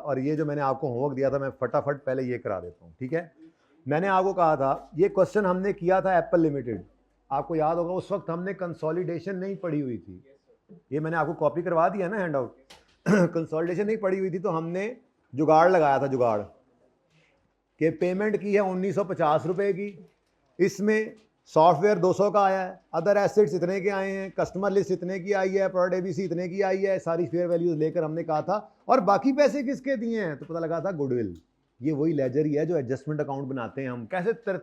और ये जो मैंने आपको होमवर्क दिया था मैं फटाफट पहले ये करा देता हूँ, ठीक है। मैंने आपको कहा था ये क्वेश्चन हमने किया था एप्पल लिमिटेड, आपको याद होगा उस वक्त हमने कंसोलिडेशन नहीं पढ़ी हुई थी, ये मैंने आपको कॉपी करवा दिया ना हैंड आउट। कंसोलिडेशन नहीं पढ़ी हुई थी तो हमने जुगाड़ लगाया था, जुगाड़ कि पेमेंट की है 1950 रुपए की, इसमें सॉफ्टवेयर 200 का आया है, अदर एसेट्स इतने के आए हैं, कस्टमर लिस्ट इतने की आई है, प्रोडक्ट एबीसी इतने की आई है, सारी फेयर वैल्यूज लेकर हमने कहा था और बाकी पैसे किसके दिए हैं, तो पता लगा था गुडविल। ये वही लेजर ही है जो एडजस्टमेंट अकाउंट बनाते हैं हम, कैसे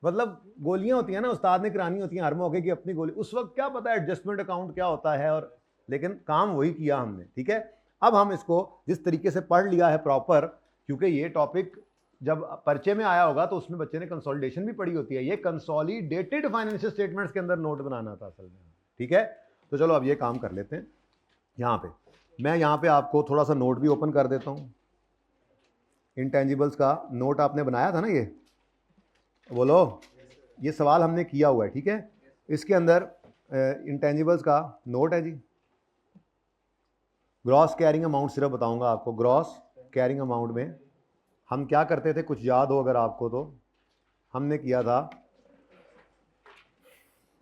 मतलब गोलियां होती हैं ना, उस्ताद ने करानी होती हैं हर मौके की अपनी गोली, उस वक्त क्या पता एडजस्टमेंट अकाउंट क्या होता है, और लेकिन काम वही किया हमने, ठीक है। अब हम इसको जिस तरीके से पढ़ लिया है प्रॉपर, क्योंकि ये टॉपिक जब पर्चे में आया होगा तो उसमें बच्चे ने कंसोलिडेशन भी पढ़ी होती है, ये कंसोलिडेटेड फाइनेंशियल स्टेटमेंट्स के अंदर नोट बनाना था असल में, ठीक है। तो चलो अब ये काम कर लेते हैं। यहाँ पे मैं यहाँ पे आपको थोड़ा सा नोट भी ओपन कर देता हूँ, इंटेंजिबल्स का नोट आपने बनाया था ना, ये बोलो, ये सवाल हमने किया हुआ है, ठीक है। इसके अंदर इंटेंजिबल्स का नोट है जी, ग्रॉस कैरिंग अमाउंट सिर्फ बताऊंगा आपको, ग्रॉस कैरिंग अमाउंट में हम क्या करते थे, कुछ याद हो अगर आपको तो, हमने किया था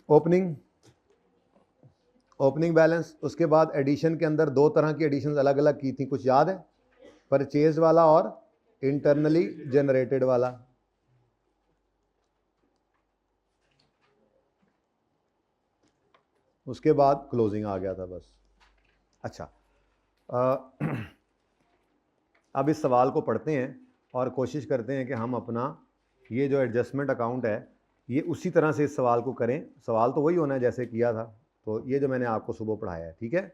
ओपनिंग बैलेंस, उसके बाद एडिशन के अंदर दो तरह की एडिशन अलग अलग की थी, कुछ याद है, परचेज वाला और इंटरनली जनरेटेड वाला। उसके बाद क्लोजिंग आ गया था बस। अच्छा, अब इस सवाल को पढ़ते हैं और कोशिश करते हैं कि हम अपना ये जो एडजस्टमेंट अकाउंट है ये उसी तरह से इस सवाल को करें, सवाल तो वही होना है जैसे किया था। तो ये जो मैंने आपको सुबह पढ़ाया है, ठीक है,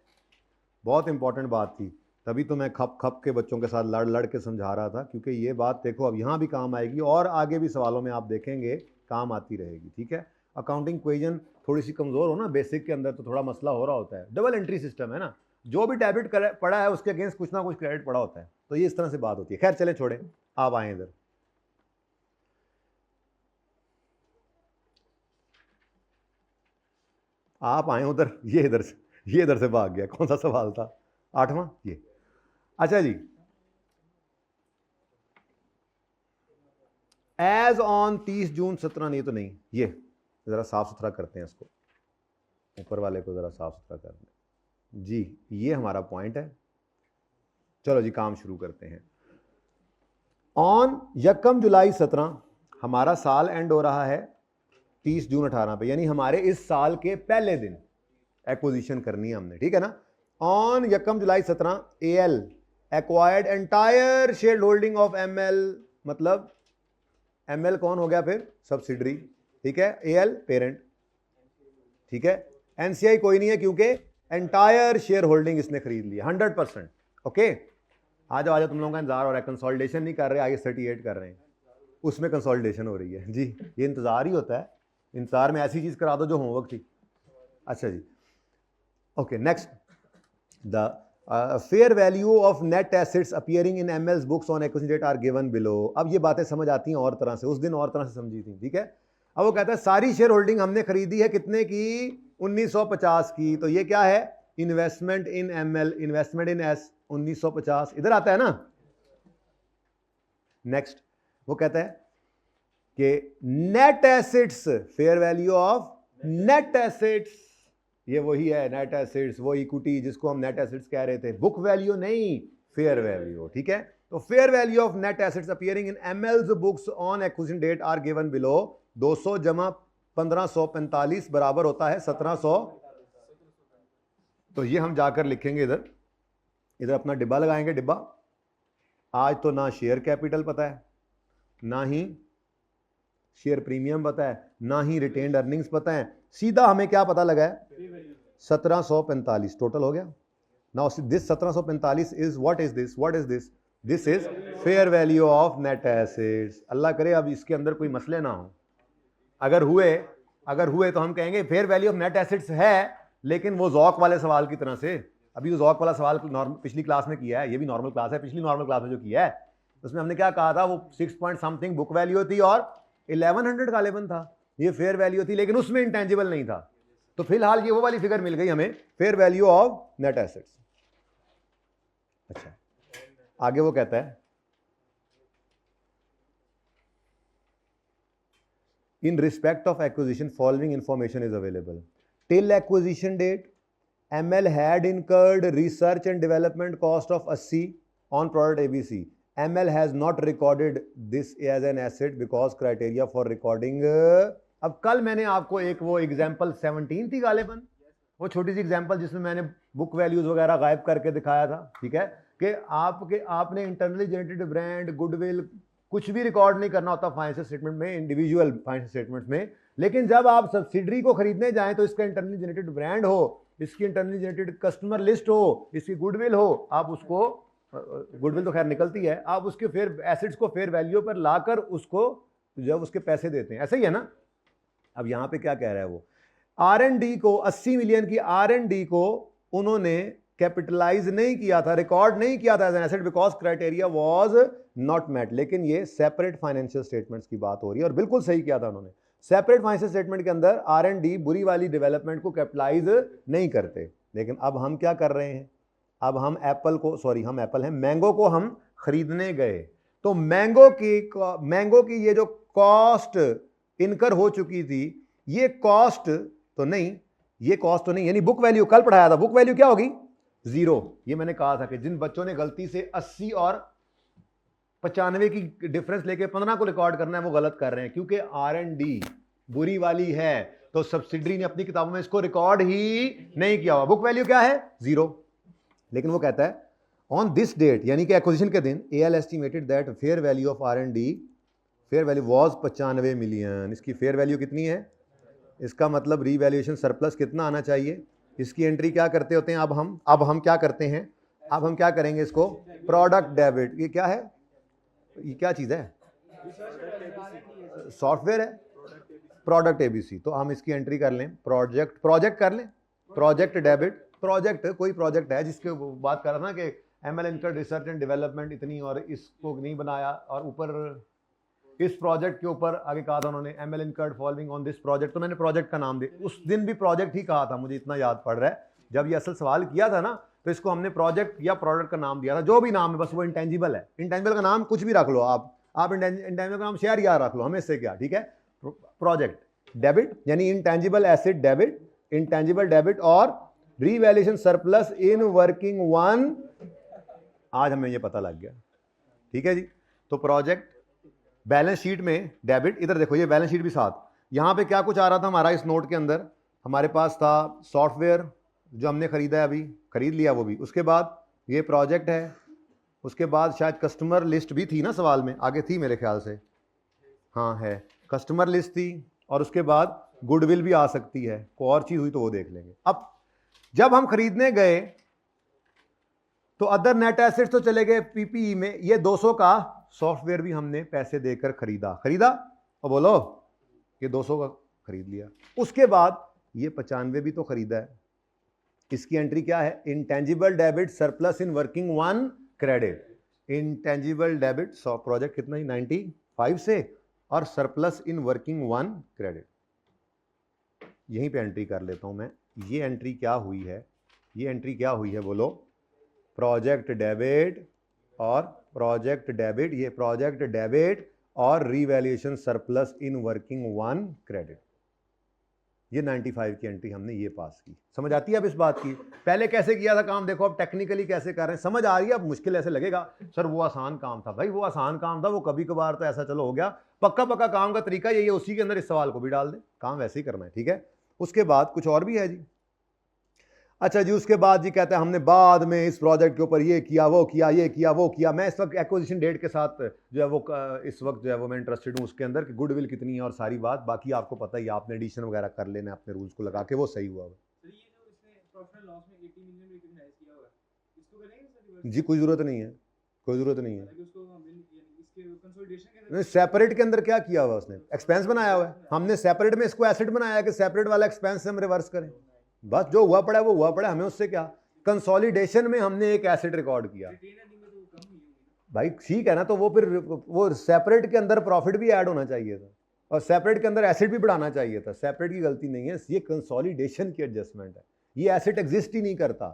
बहुत इंपॉर्टेंट बात थी, तभी तो मैं खप के बच्चों के साथ लड़ के समझा रहा था, क्योंकि ये बात देखो अब यहाँ भी काम आएगी और आगे भी सवालों में आप देखेंगे काम आती रहेगी, ठीक है। अकाउंटिंग इक्वेशन थोड़ी सी कमज़ोर हो ना बेसिक के अंदर तो थोड़ा मसला हो रहा होता है, डबल एंट्री सिस्टम है ना, जो भी डेबिट पड़ा है उसके अगेंस्ट कुछ ना कुछ क्रेडिट पड़ा होता है, तो ये इस तरह से बात होती है। खैर चले छोड़े, आप आए इधर, आप आए उधर, ये इधर से भाग गया, कौन सा सवाल था, 8वां ये। अच्छा जी, एज ऑन 30 जून 17, नहीं तो नहीं, ये जरा साफ सुथरा करते हैं इसको, ऊपर वाले को जरा साफ सुथरा कर दें जी, ये हमारा पॉइंट है। चलो जी काम शुरू करते हैं। ऑन 1 जुलाई 17 हमारा साल एंड हो रहा है 30 जून 18 पे, यानी हमारे इस साल के पहले दिन एक्विजिशन करनी है हमने, ठीक है ना। On 1 July 17 AL acquired entire share holding of ML, मतलब ML कौन हो गया फिर, सब्सिडरी, ठीक है, AL पेरेंट, ठीक है। NCI कोई नहीं है क्योंकि एंटायर शेयर होल्डिंग इसने खरीद लिया 100%, ओके। आ जाओ तुम लोगों का इंतजार हो रहा है, कंसोलिडेशन नहीं कर रहे, आगे 38 कर रहे हैं, उसमें कंसोलिडेशन हो रही है जी, ये इंतजार ही होता है, इंतजार में ऐसी चीज करा दो जो होमवर्क थी। अच्छा जी, okay next, the fair value of net assets appearing in ML's books on acquisition date are given below. अब ये बातें समझ आती हैं और तरह से, उस दिन और तरह से समझी थी, ठीक है। अब वो कहता है सारी शेयर होल्डिंग हमने खरीदी है कितने की, 1950 की, तो ये क्या है, इन्वेस्टमेंट इन ML, इन्वेस्टमेंट इन S 1950, इधर आता है ना। नेक्स्ट वो कहता है कि net assets, fair value of net assets, ये वही है नेट एसेट्स, वो इक्विटी जिसको हम नेट एसेट्स कह रहे थे, बुक वैल्यू नहीं, फेयर वैल्यू, ठीक है। तो fair value of net assets appearing in ML's books on acquisition date are given below, 200 जमा 1545 बराबर होता है 1700। तो ये हम जाकर लिखेंगे इधर अपना डिब्बा लगाएंगे, डिब्बा। आज तो ना शेयर कैपिटल पता है, ना ही शेयर प्रीमियम पता है, ना ही रिटेन्ड अर्निंग्स पता है, सीधा हमें क्या पता लगा है, 1745 टोटल हो गया। Now this 1745 is what is this, this is fair value of net assets. Allah करे अब इसके अंदर कोई मसले ना हो, अगर हुए तो हम कहेंगे fair value of net assets है, लेकिन वो जौक वाले सवाल की तरह से, अभी वो जौक वाला सवाल पिछली क्लास में किया है, ये भी नॉर्मल क्लास है, पिछली नॉर्मल क्लास में जो किया है उसमें हमने क्या कहा था, वो 6 पॉइंट समथिंग बुक वैल्यू थी और 1100 गालिबन था, ये फेयर वैल्यू थी, लेकिन उसमें इंटेंजिबल नहीं था। तो फिलहाल ये वो वाली फिगर मिल गई हमें, fair value of net assets. अच्छा आगे वो कहता है in respect of acquisition following information is available till acquisition date ML had incurred research and development cost of 80 on product ABC. ML has not recorded this as an asset because criteria for recording अब कल मैंने आपको एक वो example 17 थी गालिबन, वो छोटी सी example जिसमें मैंने बुक वैल्यूज वगैरह गायब करके दिखाया था, ठीक है, कि आपने इंटरनली जनरेटेड ब्रांड गुडविल कुछ भी रिकॉर्ड नहीं करना होता फाइनेंशियल स्टेटमेंट में, इंडिविजुअल फाइनेंशियल स्टेटमेंट में, लेकिन जब आप सब्सिडरी को खरीदने जाएं तो इसका इंटरनली जनरेटेड ब्रांड हो, इसकी इंटरनली जनरेटेड कस्टमर लिस्ट हो, इसकी गुडविल हो, आप उसको, गुडविल तो खैर निकलती है, आप उसके फेयर एसेट्स को फेयर वैल्यू पर लाकर उसको जब उसके पैसे देते हैं, ऐसा ही है ना। अब यहाँ पे क्या कह रहा है वो, R&D को 80 मिलियन की R&D को उन्होंने कैपिटलाइज नहीं किया था, रिकॉर्ड नहीं किया था as an asset because criteria was not met, लेकिन ये सेपरेट फाइनेंशियल स्टेटमेंट्स की बात हो रही है और बिल्कुल सही किया था उन्होंने। सेपरेट फाइनेंशियल स्टेटमेंट के अंदर R&D बुरी वाली डेवलपमेंट को कैपिटलाइज नहीं करते, लेकिन अब हम क्या कर रहे हैं, अब हम एप्पल को, सॉरी हम एप्पल हैं, मैंगो को हम खरीदने गए तो मैंगो की ये जो कॉस्ट इनकर हो चुकी थी, ये कॉस्ट तो नहीं, ये कॉस्ट तो नहीं, यानी बुक वैल्यू कल पढ़ाया था, बुक वैल्यू क्या होगी 0। ये मैंने कहा था कि जिन बच्चों ने गलती से 80 और 95 की डिफरेंस लेके 15 को रिकॉर्ड करना है वो गलत कर रहे हैं, क्योंकि R&D बुरी वाली है तो सब्सिडरी ने अपनी किताबों में इसको रिकॉर्ड ही नहीं किया हुआ, बुक वैल्यू क्या है 0। लेकिन वो कहता है ऑन दिस डेट, यानी कि एक्विजिशन के दिन, AL estimated that fair value of R&D, fair value was 95 million. इसकी फेयर वैल्यू कितनी है, इसका मतलब रीवैल्यूएशन सरप्लस कितना आना चाहिए, इसकी एंट्री क्या करते होते हैं अब हम क्या करते हैं, अब हम क्या करेंगे इसको, प्रोडक्ट डेबिट, ये क्या है, ये क्या चीज़ है, सॉफ्टवेयर है, प्रोडक्ट ABC, तो हम इसकी एंट्री कर लें, प्रोजेक्ट कर लें, प्रोजेक्ट डेबिट, प्रोजेक्ट कोई प्रोजेक्ट है जिसके बात कर रहा था ना कि ML incurred research and development इतनी और इसको नहीं बनाया, और ऊपर इस प्रोजेक्ट के ऊपर आगे कहा था उन्होंने ML incurred following on this project, तो मैंने प्रोजेक्ट का नाम दिया, उस दिन भी प्रोजेक्ट ही कहा था, मुझे इतना याद पड़ रहा है, जब ये असल सवाल किया था ना तो इसको हमने प्रोजेक्ट या प्रोडक्ट का नाम दिया था, जो भी नाम है बस वो इंटेंजिबल है, इंटेंजिबल का नाम कुछ भी रख लो आप इंटेंजिबल का नाम शेयर यार रख लो, हमें इससे क्या, ठीक है। प्रोजेक्ट डेबिट यानी intangible asset debit, intangible debit और revaluation surplus in working one, आज हमें ये पता लग गया, ठीक है जी। तो प्रोजेक्ट बैलेंस शीट में डेबिट, इधर देखो ये बैलेंस शीट भी साथ, यहाँ पे क्या कुछ आ रहा था हमारा इस नोट के अंदर, हमारे पास था सॉफ्टवेयर जो हमने खरीदा है, अभी खरीद लिया वो भी, उसके बाद ये प्रोजेक्ट है, उसके बाद शायद कस्टमर लिस्ट भी थी ना सवाल में, आगे थी मेरे ख्याल से, हाँ है, कस्टमर लिस्ट थी, और उसके बाद गुडविल भी आ सकती है, कोई और चीज़ हुई तो वो देख लेंगे। अब जब हम खरीदने गए तो अदर नेट एसेट्स तो चले गए PPE में, ये 200 का सॉफ्टवेयर भी हमने पैसे देकर खरीदा और बोलो ये 200 का खरीद लिया, उसके बाद ये 95 भी तो खरीदा है, इसकी एंट्री क्या है, intangible debit surplus in working one credit, intangible debit project कितना ही 95 से और surplus in working one credit, यहीं पे एंट्री कर लेता हूं मैं, ये एंट्री क्या हुई है, ये एंट्री क्या हुई है बोलो, प्रोजेक्ट डेबिट और प्रोजेक्ट डेबिट, ये प्रोजेक्ट डेबिट और revaluation surplus in working one credit, ये 95 की एंट्री हमने ये पास की। समझ आती है अब इस बात की, पहले कैसे किया था काम, देखो अब टेक्निकली कैसे कर रहे हैं, समझ आ रही है। अब मुश्किल ऐसे लगेगा सर वो आसान काम था, भाई वो आसान काम था, वो कभी कभार तो ऐसा चलो हो गया, पक्का काम का तरीका यही है, उसी के अंदर इस सवाल को भी डाल दे, काम वैसे ही करना है, ठीक है। उसके बाद कुछ और भी है जी, अच्छा जी, उसके बाद जी कहता है हमने बाद में इस प्रोजेक्ट के ऊपर ये किया वो किया, ये किया वो किया, मैं इस वक्त एक्विजिशन डेट के साथ जो है वो इस वक्त जो है वो मैं इंटरेस्टेड हूँ उसके अंदर कि गुडविल कितनी है और सारी बात, बाकी आपको पता ही, आपने एडिशन वगैरह कर लेना अपने रूल्स को लगा के, वो सही हुआ जी, कोई ज़रूरत नहीं है, कोई ज़रूरत नहीं है, सेपरेट के अंदर क्या किया हुआ उसने, एक्सपेंस बनाया हुआ है, हमने सेपरेट में इसको एसेट बनाया कि सेपरेट वाला एक्सपेंस से हम रिवर्स करें, बस जो हुआ पड़ा है वो हुआ पड़ा, हमें उससे क्या, कंसोलिडेशन में हमने एक एसेट रिकॉर्ड किया, भाई ठीक है ना, तो वो फिर वो सेपरेट के अंदर प्रॉफिट भी ऐड होना चाहिए था और सेपरेट के अंदर एसेट भी बढ़ाना चाहिए था, सेपरेट की गलती नहीं है, ये कंसोलिडेशन की एडजस्टमेंट है, ये एसेट एग्जिस्ट ही नहीं करता,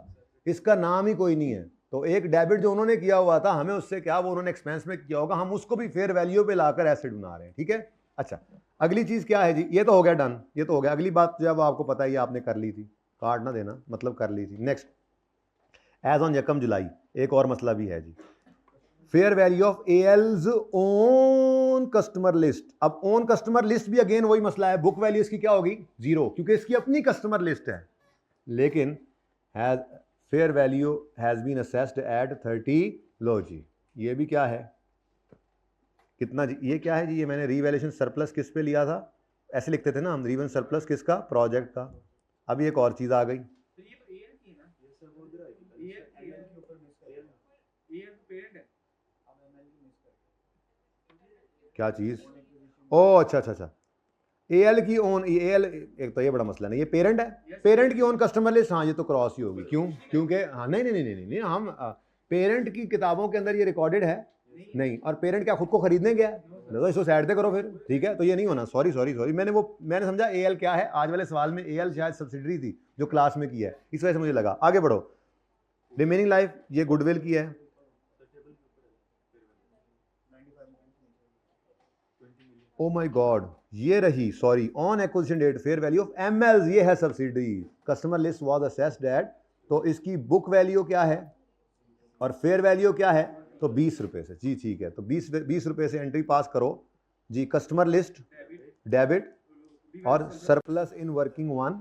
इसका नाम ही कोई नहीं है, तो एक डेबिट जो उन्होंने किया हुआ था, हमें उससे क्या, वो उन्होंने एक्सपेंस में किया होगा, हम उसको भी फेयर वैल्यू पे लाकर एसेट बना रहे हैं। ठीक है, अच्छा अगली चीज क्या है जी, ये तो हो गया डन, ये तो हो गया। अगली बात जो है वो आपको पता ही, आपने कर ली थी, कार्ड ना देना मतलब कर ली थी। नेक्स्ट, एज ऑन यकम जुलाई, एक और मसला भी है जी, fair value of AL's own customer list. अब ओन कस्टमर लिस्ट भी अगेन वही मसला है, बुक वैल्यू इसकी क्या होगी, 0, क्योंकि इसकी अपनी कस्टमर लिस्ट है। लेकिन fair value has been assessed at 30, लो जी ये भी क्या है, कितना जी, ये क्या है जी, ये मैंने रीवैल्यूएशन सरप्लस किस पे लिया था, ऐसे लिखते थे ना हम, रीवैल्यूएशन सरप्लस किसका, प्रोजेक्ट का। अब एक और चीज आ गई, क्या चीज, ओ अच्छा अच्छा अच्छा, एएल की ओन, एएल एक तो ये बड़ा मसला नहीं, ये पेरेंट है, पेरेंट की ओन कस्टमर लिस्ट, हाँ ये तो क्रॉस ही होगी, क्यों, क्योंकि हाँ नहीं नहीं नहीं नहीं नहीं, हम पेरेंट की किताबों के अंदर ये रिकॉर्डेड है नहीं, और पेरेंट क्या खुद को खरीदने गया, तो इसको साइड पे करो फिर, ठीक है, तो ये नहीं होना, सॉरी सॉरी सॉरी, मैंने समझा एएल क्या है, आज वाले सवाल में एएल शायद सब्सिडरी थी जो क्लास में की है, इस वजह से मुझे लगा। आगे बढ़ो, रिमेनिंग लाइफ ये गुडविल की है, ओ माय गॉड ये रही, sorry, on acquisition date fair value of ML, ये है subsidiary, customer list was assessed at, तो इसकी बुक वैल्यू क्या है और फेयर वैल्यू क्या है, तो 20 रुपए से जी, ठीक है, तो 20 रुपए से एंट्री पास करो जी, कस्टमर लिस्ट डेबिट और सरप्लस इन वर्किंग 1,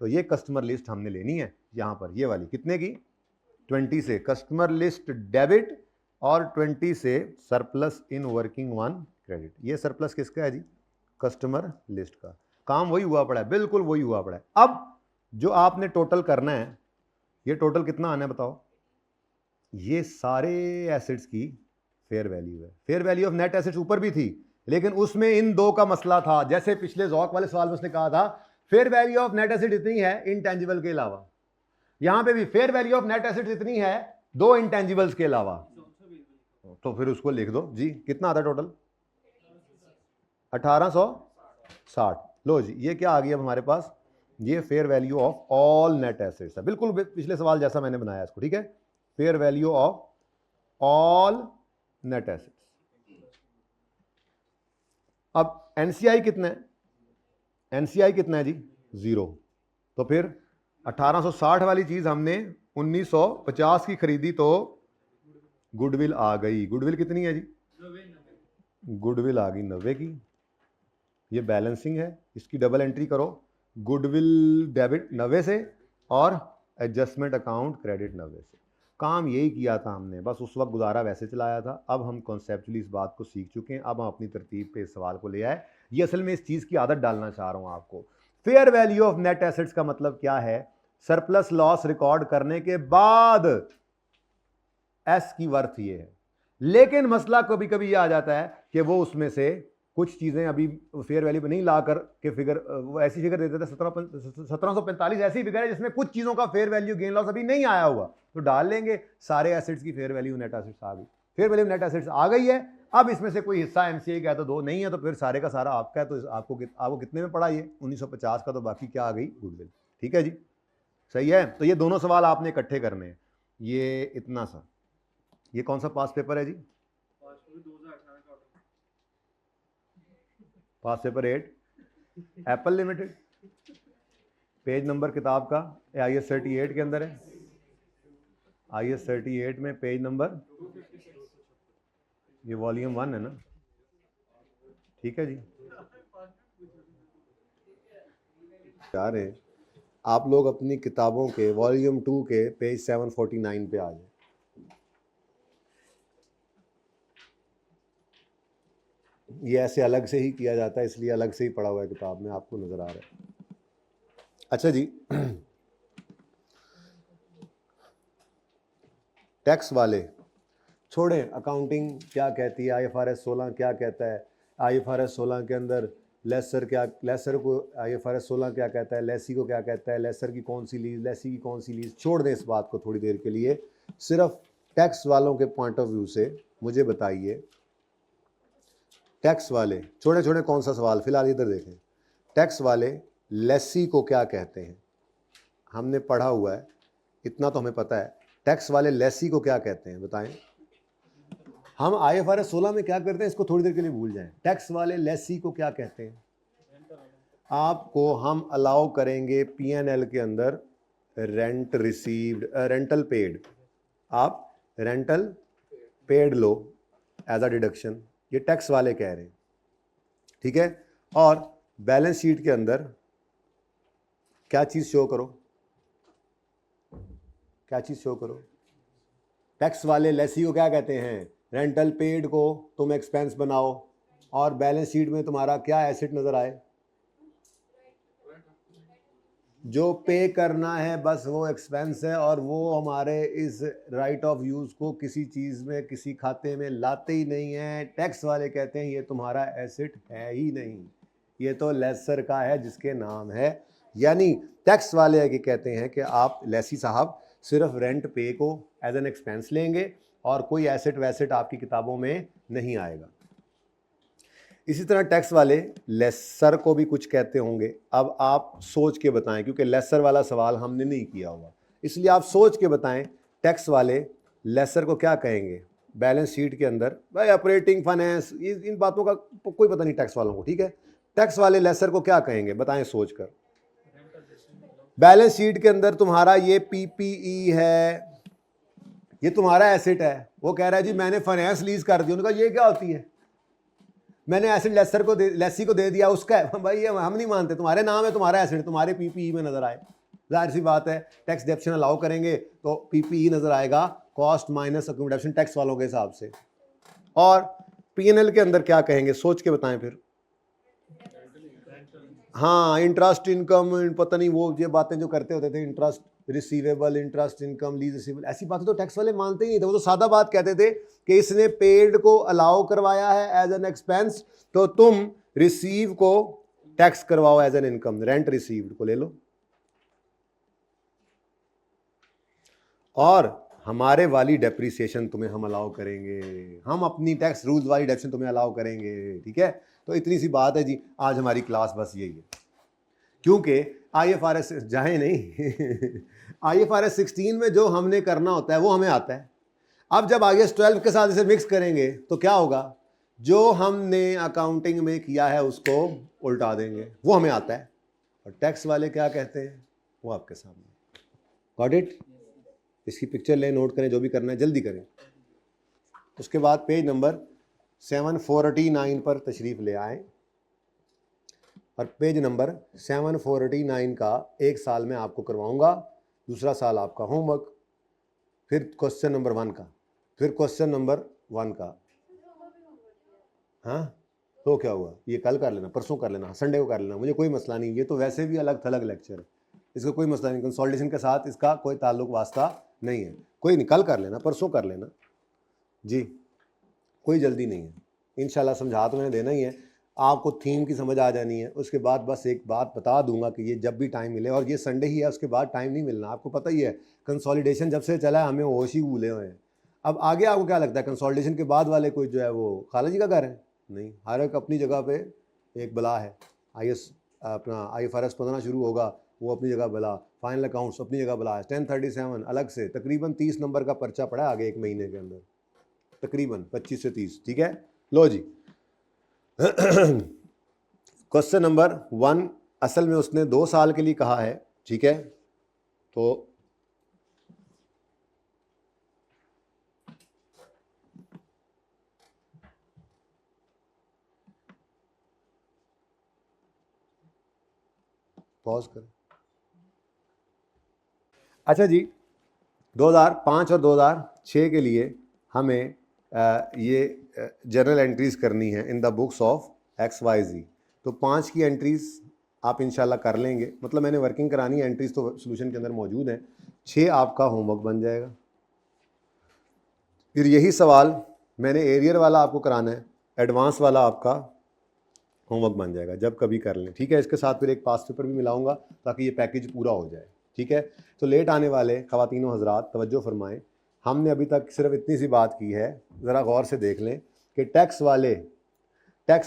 तो ये कस्टमर लिस्ट हमने लेनी है यहां पर, ये वाली कितने की, 20 से कस्टमर लिस्ट डेबिट और 20 से सरप्लस इन वर्किंग 1 क्रेडिट। ये सरप्लस किसका है जी, कस्टमर लिस्ट का। काम वही हुआ पड़ा है, बिल्कुल वही हुआ पड़ा है। अब जो आपने टोटल करना है, ये टोटल कितना आना है बताओ, ये सारे एसेट्स की फेयर वैल्यू है। Fair value of net assets ऊपर भी थी, लेकिन उसमें इन दो का मसला था, जैसे पिछले जॉक वाले सवाल में उसने कहा था fair value of net asset इतनी है इनटेंजिबल के अलावा, यहां पे भी fair value of net assets इतनी है 2 इंटेंजिबल्स के अलावा, तो फिर उसको लिख दो जी, कितना आता है टोटल, 1860। लो जी ये क्या आ गया अब हमारे पास, ये fair value of all net assets है, बिल्कुल पिछले सवाल जैसा मैंने बनाया इसको, ठीक है, fair value of all net assets. अब एनसीआई कितना है, एनसीआई कितना है जी, 0, तो फिर 1860 वाली चीज हमने 1950 की खरीदी, तो गुडविल आ गई, गुडविल कितनी है जी, गुडविल आ गई 90 की, ये बैलेंसिंग है, इसकी डबल एंट्री करो, गुडविल डेबिट 90 से और एडजस्टमेंट अकाउंट क्रेडिट 90 से। काम यही किया था हमने, बस उस वक्त गुजारा वैसे चलाया था। अब हम कॉन्सेप्चुअली इस बात को सीख चुके हैं, अब हम अपनी तरतीब पे इस सवाल को ले आए। ये असल में इस चीज़ की आदत डालना चाह रहा हूँ आपको। Fair value of net assets का मतलब क्या है, सरप्लस लॉस रिकॉर्ड करने के बाद एस की वर्थ ये है। लेकिन मसला कभी कभी ये आ जाता है कि वो उसमें से कुछ चीज़ें अभी फेयर वैल्यू पे नहीं ला कर के फिगर, वो ऐसी फिगर देते थे 1745 ऐसी फिगर है जिसमें कुछ चीज़ों का फेयर वैल्यू गेन लॉस अभी नहीं आया हुआ, तो डाल लेंगे सारे एसेट्स की फेयर वैल्यू नेट एसेट्स आ गई, फेयर वैल्यू नेट एसेट्स आ गई है। अब इसमें से कोई हिस्सा एमसीए का है तो 2 नहीं है, तो फिर सारे का सारा आपका है, तो आपको कितने में पड़ा, ये 1950 का, तो बाकी क्या आ गई, गुडविल। ठीक है जी, सही है। तो ये दोनों सवाल आपने इकट्ठे करने हैं, ये इतना सा, ये कौन सा पास पेपर है जी, past paper 8 Apple limited, page number किताब का IS 38 के अंदर है, IS 38 में पेज नंबर, ये वॉल्यूम 1 है ना, ठीक है जी। यार आप लोग अपनी किताबों के वॉल्यूम 2 के पेज 749 पे आ जाए। ये ऐसे अलग से ही किया जाता है, इसलिए अलग से ही पढ़ा हुआ है किताब में, आपको नजर आ रहा है। अच्छा जी, टैक्स वाले छोड़ें, अकाउंटिंग क्या कहती है, IFRS 16 क्या कहता है, IFRS 16 के अंदर लेसर क्या, लेसर को IFRS 16 क्या कहता है, लेसी को क्या कहता है, लेसर की कौन सी लीज, लेसी की कौन सी लीज, छोड़ दें इस बात को थोड़ी देर के लिए। सिर्फ टैक्स वालों के पॉइंट ऑफ व्यू से मुझे बताइए, टैक्स वाले छोड़े छोड़े कौन सा सवाल, फिलहाल इधर देखें, टैक्स वाले लेसी को क्या कहते हैं, हमने पढ़ा हुआ है, इतना तो हमें पता है टैक्स वाले लेसी को क्या कहते हैं बताएं। हम IFRS 16 में क्या करते हैं, इसको थोड़ी देर के लिए भूल जाएं। टैक्स वाले लेसी को क्या कहते हैं? आपको हम अलाउ करेंगे P&L के अंदर रेंट रिसीव्ड, रेंटल पेड, आप रेंटल पेड लो एज अ डिडक्शन, ये टैक्स वाले कह रहे हैं, ठीक है। और बैलेंस शीट के अंदर क्या चीज शो करो, क्या चीज शो करो? टैक्स वाले लेसी को क्या कहते हैं? रेंटल पेड को तुम एक्सपेंस बनाओ और बैलेंस शीट में तुम्हारा क्या एसेट नजर आए? जो पे करना है बस वो एक्सपेंस है, और वो हमारे इस राइट ऑफ यूज़ को किसी चीज़ में, किसी खाते में लाते ही नहीं है। टैक्स वाले कहते हैं ये तुम्हारा एसेट है ही नहीं, ये तो लेसर का है जिसके नाम है। यानी टैक्स वाले ये कहते हैं कि आप लेसी साहब सिर्फ रेंट पे को एज एन एक्सपेंस लेंगे और कोई एसेट वैसेट आपकी किताबों में नहीं आएगा। इसी तरह टैक्स वाले लेसर को भी कुछ कहते होंगे। अब आप सोच के बताएं, क्योंकि लेसर वाला सवाल हमने नहीं किया हुआ, इसलिए आप सोच के बताएं टैक्स वाले लेसर को क्या कहेंगे बैलेंस शीट के अंदर। भाई ऑपरेटिंग फाइनेंस, इन बातों का कोई पता नहीं टैक्स वालों को, ठीक है। टैक्स वाले लेसर को क्या कहेंगे बताएं सोच कर। बैलेंस शीट के अंदर तुम्हारा ये PPE है, ये तुम्हारा एसेट है। वो कह रहा है जी मैंने फाइनेंस लीज कर दी। उन्होंने कहा ये क्या होती है? मैंने एसेट लेसर को लेसी को दे दिया, उसका है। भाई ये हम नहीं मानते, तुम्हारे नाम है, तुम्हारा एसेट तुम्हारे PPE में नजर आए, जाहिर सी बात है। टैक्स डेप्शन अलाउ करेंगे तो PPE नजर आएगा, कॉस्ट माइनस अकोमोडेशन टैक्स वालों के हिसाब से। और P&L के अंदर क्या कहेंगे सोच के बताएं फिर। हाँ, इंटरेस्ट इनकम, पता नहीं वो ये बातें जो करते होते थे, interest receivable, interest income, lease receivable, ऐसी बातें तो टैक्स वाले मानते ही नहीं थे। वो तो सादा बात कहते थे कि इसने पेड को अलाउ करवाया है एज एन एक्सपेंस, तो तुम रिसीव को टैक्स करवाओ as an income, rent received को ले लो। और हमारे वाली डेप्रिसिएशन तुम्हें हम अलाउ करेंगे, हम अपनी टैक्स रूल्स वाली डेप्रिसिएशन तुम्हें अलाउ करेंगे, ठीक है। तो इतनी सी बात है जी, आज हमारी क्लास बस यही है। क्योंकि IFRS जाए नहीं IFRS 16 में जो हमने करना होता है वो हमें आता है। अब जब IAS 12 के साथ इसे मिक्स करेंगे तो क्या होगा? जो हमने अकाउंटिंग में किया है उसको उल्टा देंगे, वो हमें आता है। और टैक्स वाले क्या कहते हैं वो आपके सामने। Got it? इसकी पिक्चर लें, नोट करें, जो भी करना है जल्दी करें। उसके बाद पेज नंबर 749 पर तशरीफ़ ले आए, और पेज नंबर 749 का एक साल में आपको करवाऊंगा, दूसरा साल आपका होमवर्क, फिर क्वेश्चन नंबर 1 का, फिर क्वेश्चन नंबर 1 का। हाँ तो क्या हुआ, ये कल कर लेना, परसों कर लेना, संडे को कर लेना, मुझे कोई मसला नहीं। ये तो वैसे भी अलग थलग लेक्चर है, इसका कोई मसला नहीं, कंसोलिडेशन के साथ इसका कोई ताल्लुक वास्ता नहीं है। कोई नहीं, कल कर लेना, परसों कर लेना जी, कोई जल्दी नहीं है। इंशाल्लाह समझा तो मैंने देना ही है, आपको थीम की समझ आ जानी है। उसके बाद बस एक बात बता दूंगा कि ये जब भी टाइम मिले, और ये संडे ही है, उसके बाद टाइम नहीं मिलना, आपको पता ही है। कंसोलिडेशन जब से चला है हमें होश ही भूले हुए हैं। अब आगे आपको क्या लगता है, कंसोलिडेशन के बाद वाले कोई जो है वो खाला जी का घर है? नहीं, हर एक अपनी जगह पे एक बला है। अपना IFRS 15 शुरू होगा, वो अपनी जगह बला, फाइनल अकाउंट्स अपनी जगह बला है, 1037 अलग से, तकरीबन 30 नंबर का पर्चा पड़ा आगे एक महीने के अंदर, तकरीबन 25 से 30, ठीक है। लो जी क्वेश्चन नंबर 1 असल में उसने 2 साल के लिए कहा है, ठीक है। तो पॉज कर। अच्छा जी, 2005 और 2006 के लिए हमें ये जर्नल एंट्रीज़ करनी है in the books of XYZ। तो 5 की एंट्रीज़ आप इंशाल्लाह कर लेंगे, मतलब मैंने वर्किंग करानी है, एंट्रीज़ तो सोल्यूशन के अंदर मौजूद हैं। 6 आपका होमवर्क बन जाएगा। फिर यही सवाल मैंने एरियर वाला आपको कराना है, एडवांस वाला आपका होमवर्क बन जाएगा, जब कभी कर लें, ठीक है। इसके साथ फिर एक पास पेपर भी मिलाऊंगा ताकि ये पैकेज पूरा हो जाए, ठीक है। तो लेट आने वाले ख़वातीन व हज़रात तवज्जो फरमाएं, हमने अभी तक सिर्फ इतनी सी बात की है, ज़रा गौर से देख लें कि टैक्स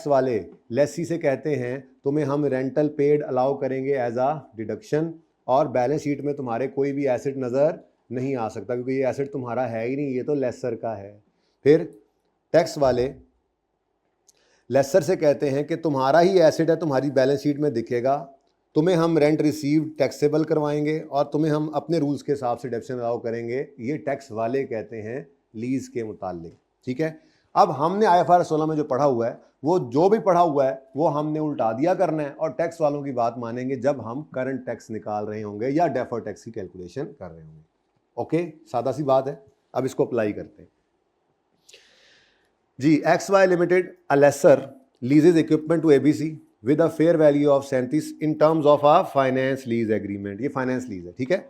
वाले लेसी से कहते हैं तुम्हें हम रेंटल पेड अलाउ करेंगे एज आ डिडक्शन, और बैलेंस शीट में तुम्हारे कोई भी एसेट नज़र नहीं आ सकता क्योंकि ये एसेट तुम्हारा है ही नहीं, ये तो लेसर का है। फिर टैक्स वाले लेसर से कहते हैं कि तुम्हारा ही एसेट है, तुम्हारी बैलेंस शीट में दिखेगा, तुम्हें हम रेंट रिसीव टैक्सेबल करवाएंगे और तुम्हें हम अपने रूल्स के हिसाब से डिडक्शन अलाउ करेंगे। ये टैक्स वाले कहते हैं लीज के मुतालिक। ठीक है, अब हमने IFRS 16 में जो पढ़ा हुआ है, वो जो भी पढ़ा हुआ है वो हमने उल्टा दिया करना है और टैक्स वालों की बात मानेंगे जब हम करंट टैक्स निकाल रहे होंगे या डेफर्ड टैक्स की कैलकुलेशन कर रहे होंगे। ओके, सादा सी बात है। अब इसको अप्लाई करते हैं जी। XY limited a lessor leases equipment to ABC with a fair value of 37 in terms of a finance lease agreement। ये फाइनेंस लीज है। ठीक है,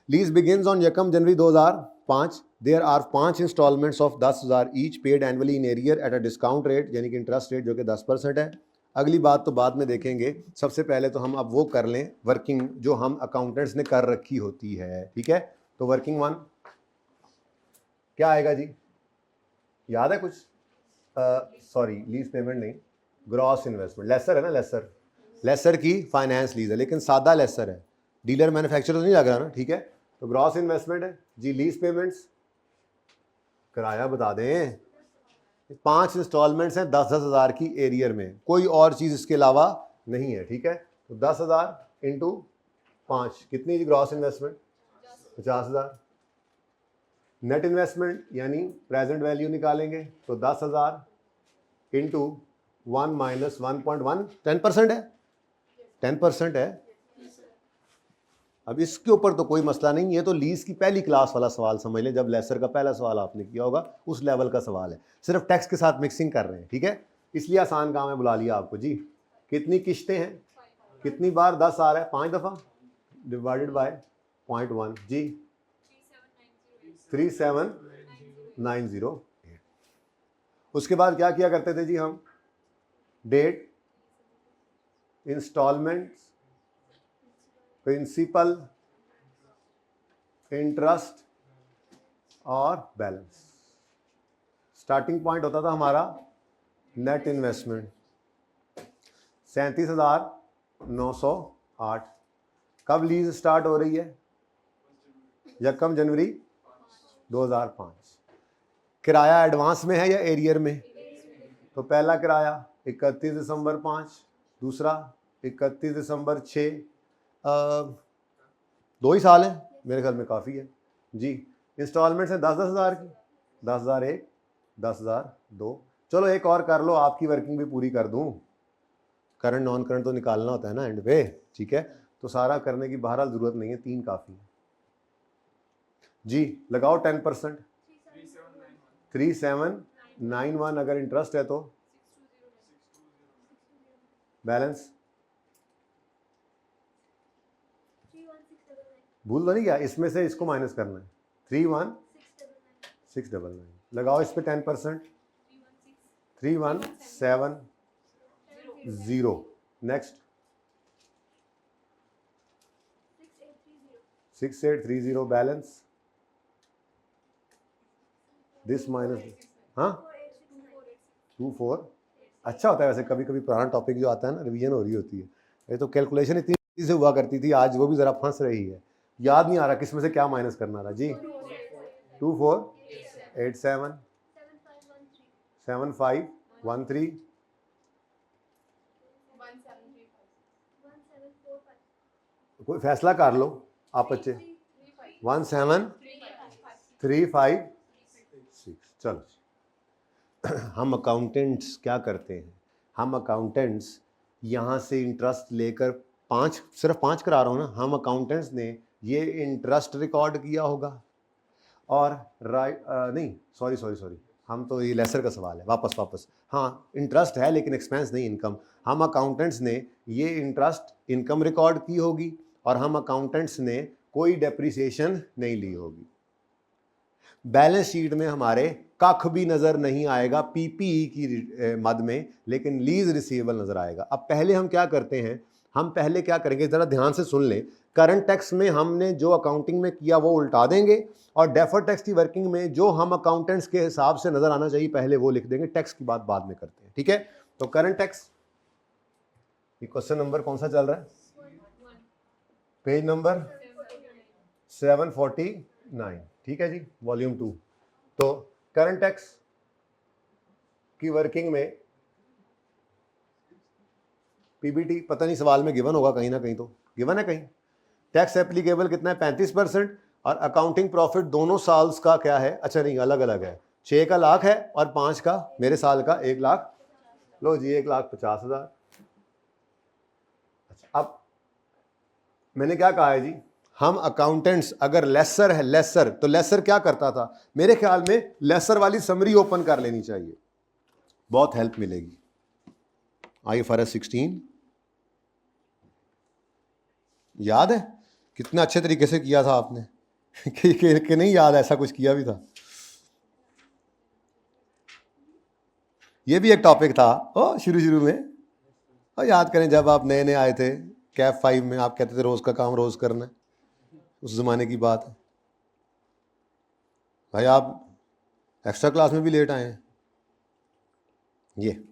lease begins on 1 January 2005। There are 5 instalments of 10,000 each paid annually in arrear at a discount rate, यानी कि interest rate जो कि 10% है। अगली बात तो बाद में देखेंगे, सबसे पहले तो हम अब वो कर लें वर्किंग जो हम अकाउंटेंट्स ने कर रखी होती है। ठीक है, तो वर्किंग 1 क्या आएगा जी, याद है कुछ? सॉरी, लीज पेमेंट नहीं, ग्रॉस इन्वेस्टमेंट। लेसर है ना, लेसर की फाइनेंस लीज है लेकिन सादा लेसर है, डीलर मैन्युफैक्चरर तो नहीं लग रहा ना। ठीक है, तो ग्रॉस इन्वेस्टमेंट है जी। लीज पेमेंट्स किराया बता दें, 5 इंस्टॉलमेंट्स हैं 10-10 हज़ार की एरियर में, कोई और चीज़ इसके अलावा नहीं है। ठीक है, तो 10,000 इंटू 5 कितनी जी ग्रॉस इन्वेस्टमेंट? 50,000। नेट इन्वेस्टमेंट यानी प्रेजेंट वैल्यू निकालेंगे तो 10,000 इंटू 1 माइनस 1.1 10% है, 10% है। अब इसके ऊपर तो कोई मसला नहीं, ये तो लीज की पहली क्लास वाला सवाल समझ लें, जब लेसर का पहला सवाल आपने किया होगा उस लेवल का सवाल है, सिर्फ टैक्स के साथ मिक्सिंग कर रहे हैं। ठीक है, इसलिए आसान काम है, बुला लिया आपको जी। कितनी किश्तें हैं, कितनी बार 10 आ रहा है? 5 दफ़ा डिवाइडेड बाय 0.1 जी, 3790। उसके बाद क्या किया करते थे जी हम? डेट, इंस्टॉलमेंट्स, प्रिंसिपल, इंटरेस्ट और बैलेंस। स्टार्टिंग पॉइंट होता था हमारा नेट इन्वेस्टमेंट 37,908। कब लीज स्टार्ट हो रही है? 1 जनवरी 2005। किराया एडवांस में है या एरियर में? तो पहला किराया 31 दिसंबर 5, दूसरा 31 दिसंबर 6, 2 ही साल है मेरे ख्याल में, काफ़ी है जी। इंस्टॉलमेंट्स हैं 10-10 हज़ार की, 10,001, 10,002। चलो एक और कर लो, आपकी वर्किंग भी पूरी कर दूं। करंट नॉन करंट तो निकालना होता है ना एंड पे। ठीक है, तो सारा करने की बहरहाल ज़रूरत नहीं है, 3 काफ़ी है जी। लगाओ 10%, 3791। अगर इंटरेस्ट है तो बैलेंस भूल तो नहीं गया, इसमें से इसको माइनस करना है। 31,699। लगाओ इस पे 10%, 31,700। नेक्स्ट 6,830। बैलेंस दिस माइनस, हाँ 24। अच्छा होता है वैसे, कभी कभी पुराना टॉपिक जो आता है ना, रिवीजन हो रही होती है। ये तो कैलकुलेशन इतनी तेजी से हुआ करती थी, आज वो भी ज़रा फंस रही है, याद नहीं आ रहा किस में से क्या माइनस करना था जी। 2487 7513 कोई फैसला कर लो आप बच्चे। 17356। चलो हम अकाउंटेंट्स क्या करते हैं, हम अकाउंटेंट्स यहाँ से इंटरेस्ट लेकर 5, सिर्फ 5 करा रहा हूँ ना, हम अकाउंटेंट्स ने ये इंटरेस्ट रिकॉर्ड किया होगा और नहीं सॉरी, हम तो ये लेसर का सवाल है, वापस हाँ इंटरेस्ट है लेकिन एक्सपेंस नहीं, इनकम। हम अकाउंटेंट्स ने ये इंटरेस्ट इनकम रिकॉर्ड की होगी और हम अकाउंटेंट्स ने कोई डेप्रिसिएशन नहीं ली होगी। बैलेंस शीट में हमारे कख भी नज़र नहीं आएगा पीपीई की मद में, लेकिन लीज रिसीवेबल नज़र आएगा। अब पहले हम क्या करते हैं, हम पहले क्या करेंगे, ज़रा ध्यान से सुन लें। करंट टैक्स में हमने जो अकाउंटिंग में किया वो उल्टा देंगे और डेफर्ड टैक्स की वर्किंग में जो हम अकाउंटेंट्स के हिसाब से नज़र आना चाहिए पहले वो लिख देंगे, टैक्स की बात बाद में करते हैं। ठीक है, तो करंट टैक्स, ये क्वेश्चन नंबर कौन सा चल रहा है? पेज नंबर 749 9, ठीक है जी, वॉल्यूम 2। तो करंट टैक्स की वर्किंग में पीबीटी पता नहीं सवाल में गिवन होगा कहीं ना कहीं, तो गिवन है कहीं। टैक्स एप्लीकेबल कितना है 35%, और अकाउंटिंग प्रॉफिट दोनों साल्स का क्या है, अच्छा नहीं अलग अलग है, 6 का लाख है और 5 का मेरे साल का 1 लाख, लो जी 1,50,000। अच्छा अब मैंने क्या कहा है जी, हम अकाउंटेंट्स अगर लेसर है, लेसर तो लेसर क्या करता था, मेरे ख्याल में लेसर वाली समरी ओपन कर लेनी चाहिए, बहुत हेल्प मिलेगी। IFRS 16 याद है कितने अच्छे तरीके से किया था आपने कि नहीं याद, ऐसा कुछ किया भी था। ये भी एक टॉपिक था ओ शुरू में, और याद करें जब आप नए नए आए थे कैफ 5 में, आप कहते थे रोज का काम रोज करना है, उस जमाने की बात है भाई, आप एक्स्ट्रा क्लास में भी लेट आए हैं। ये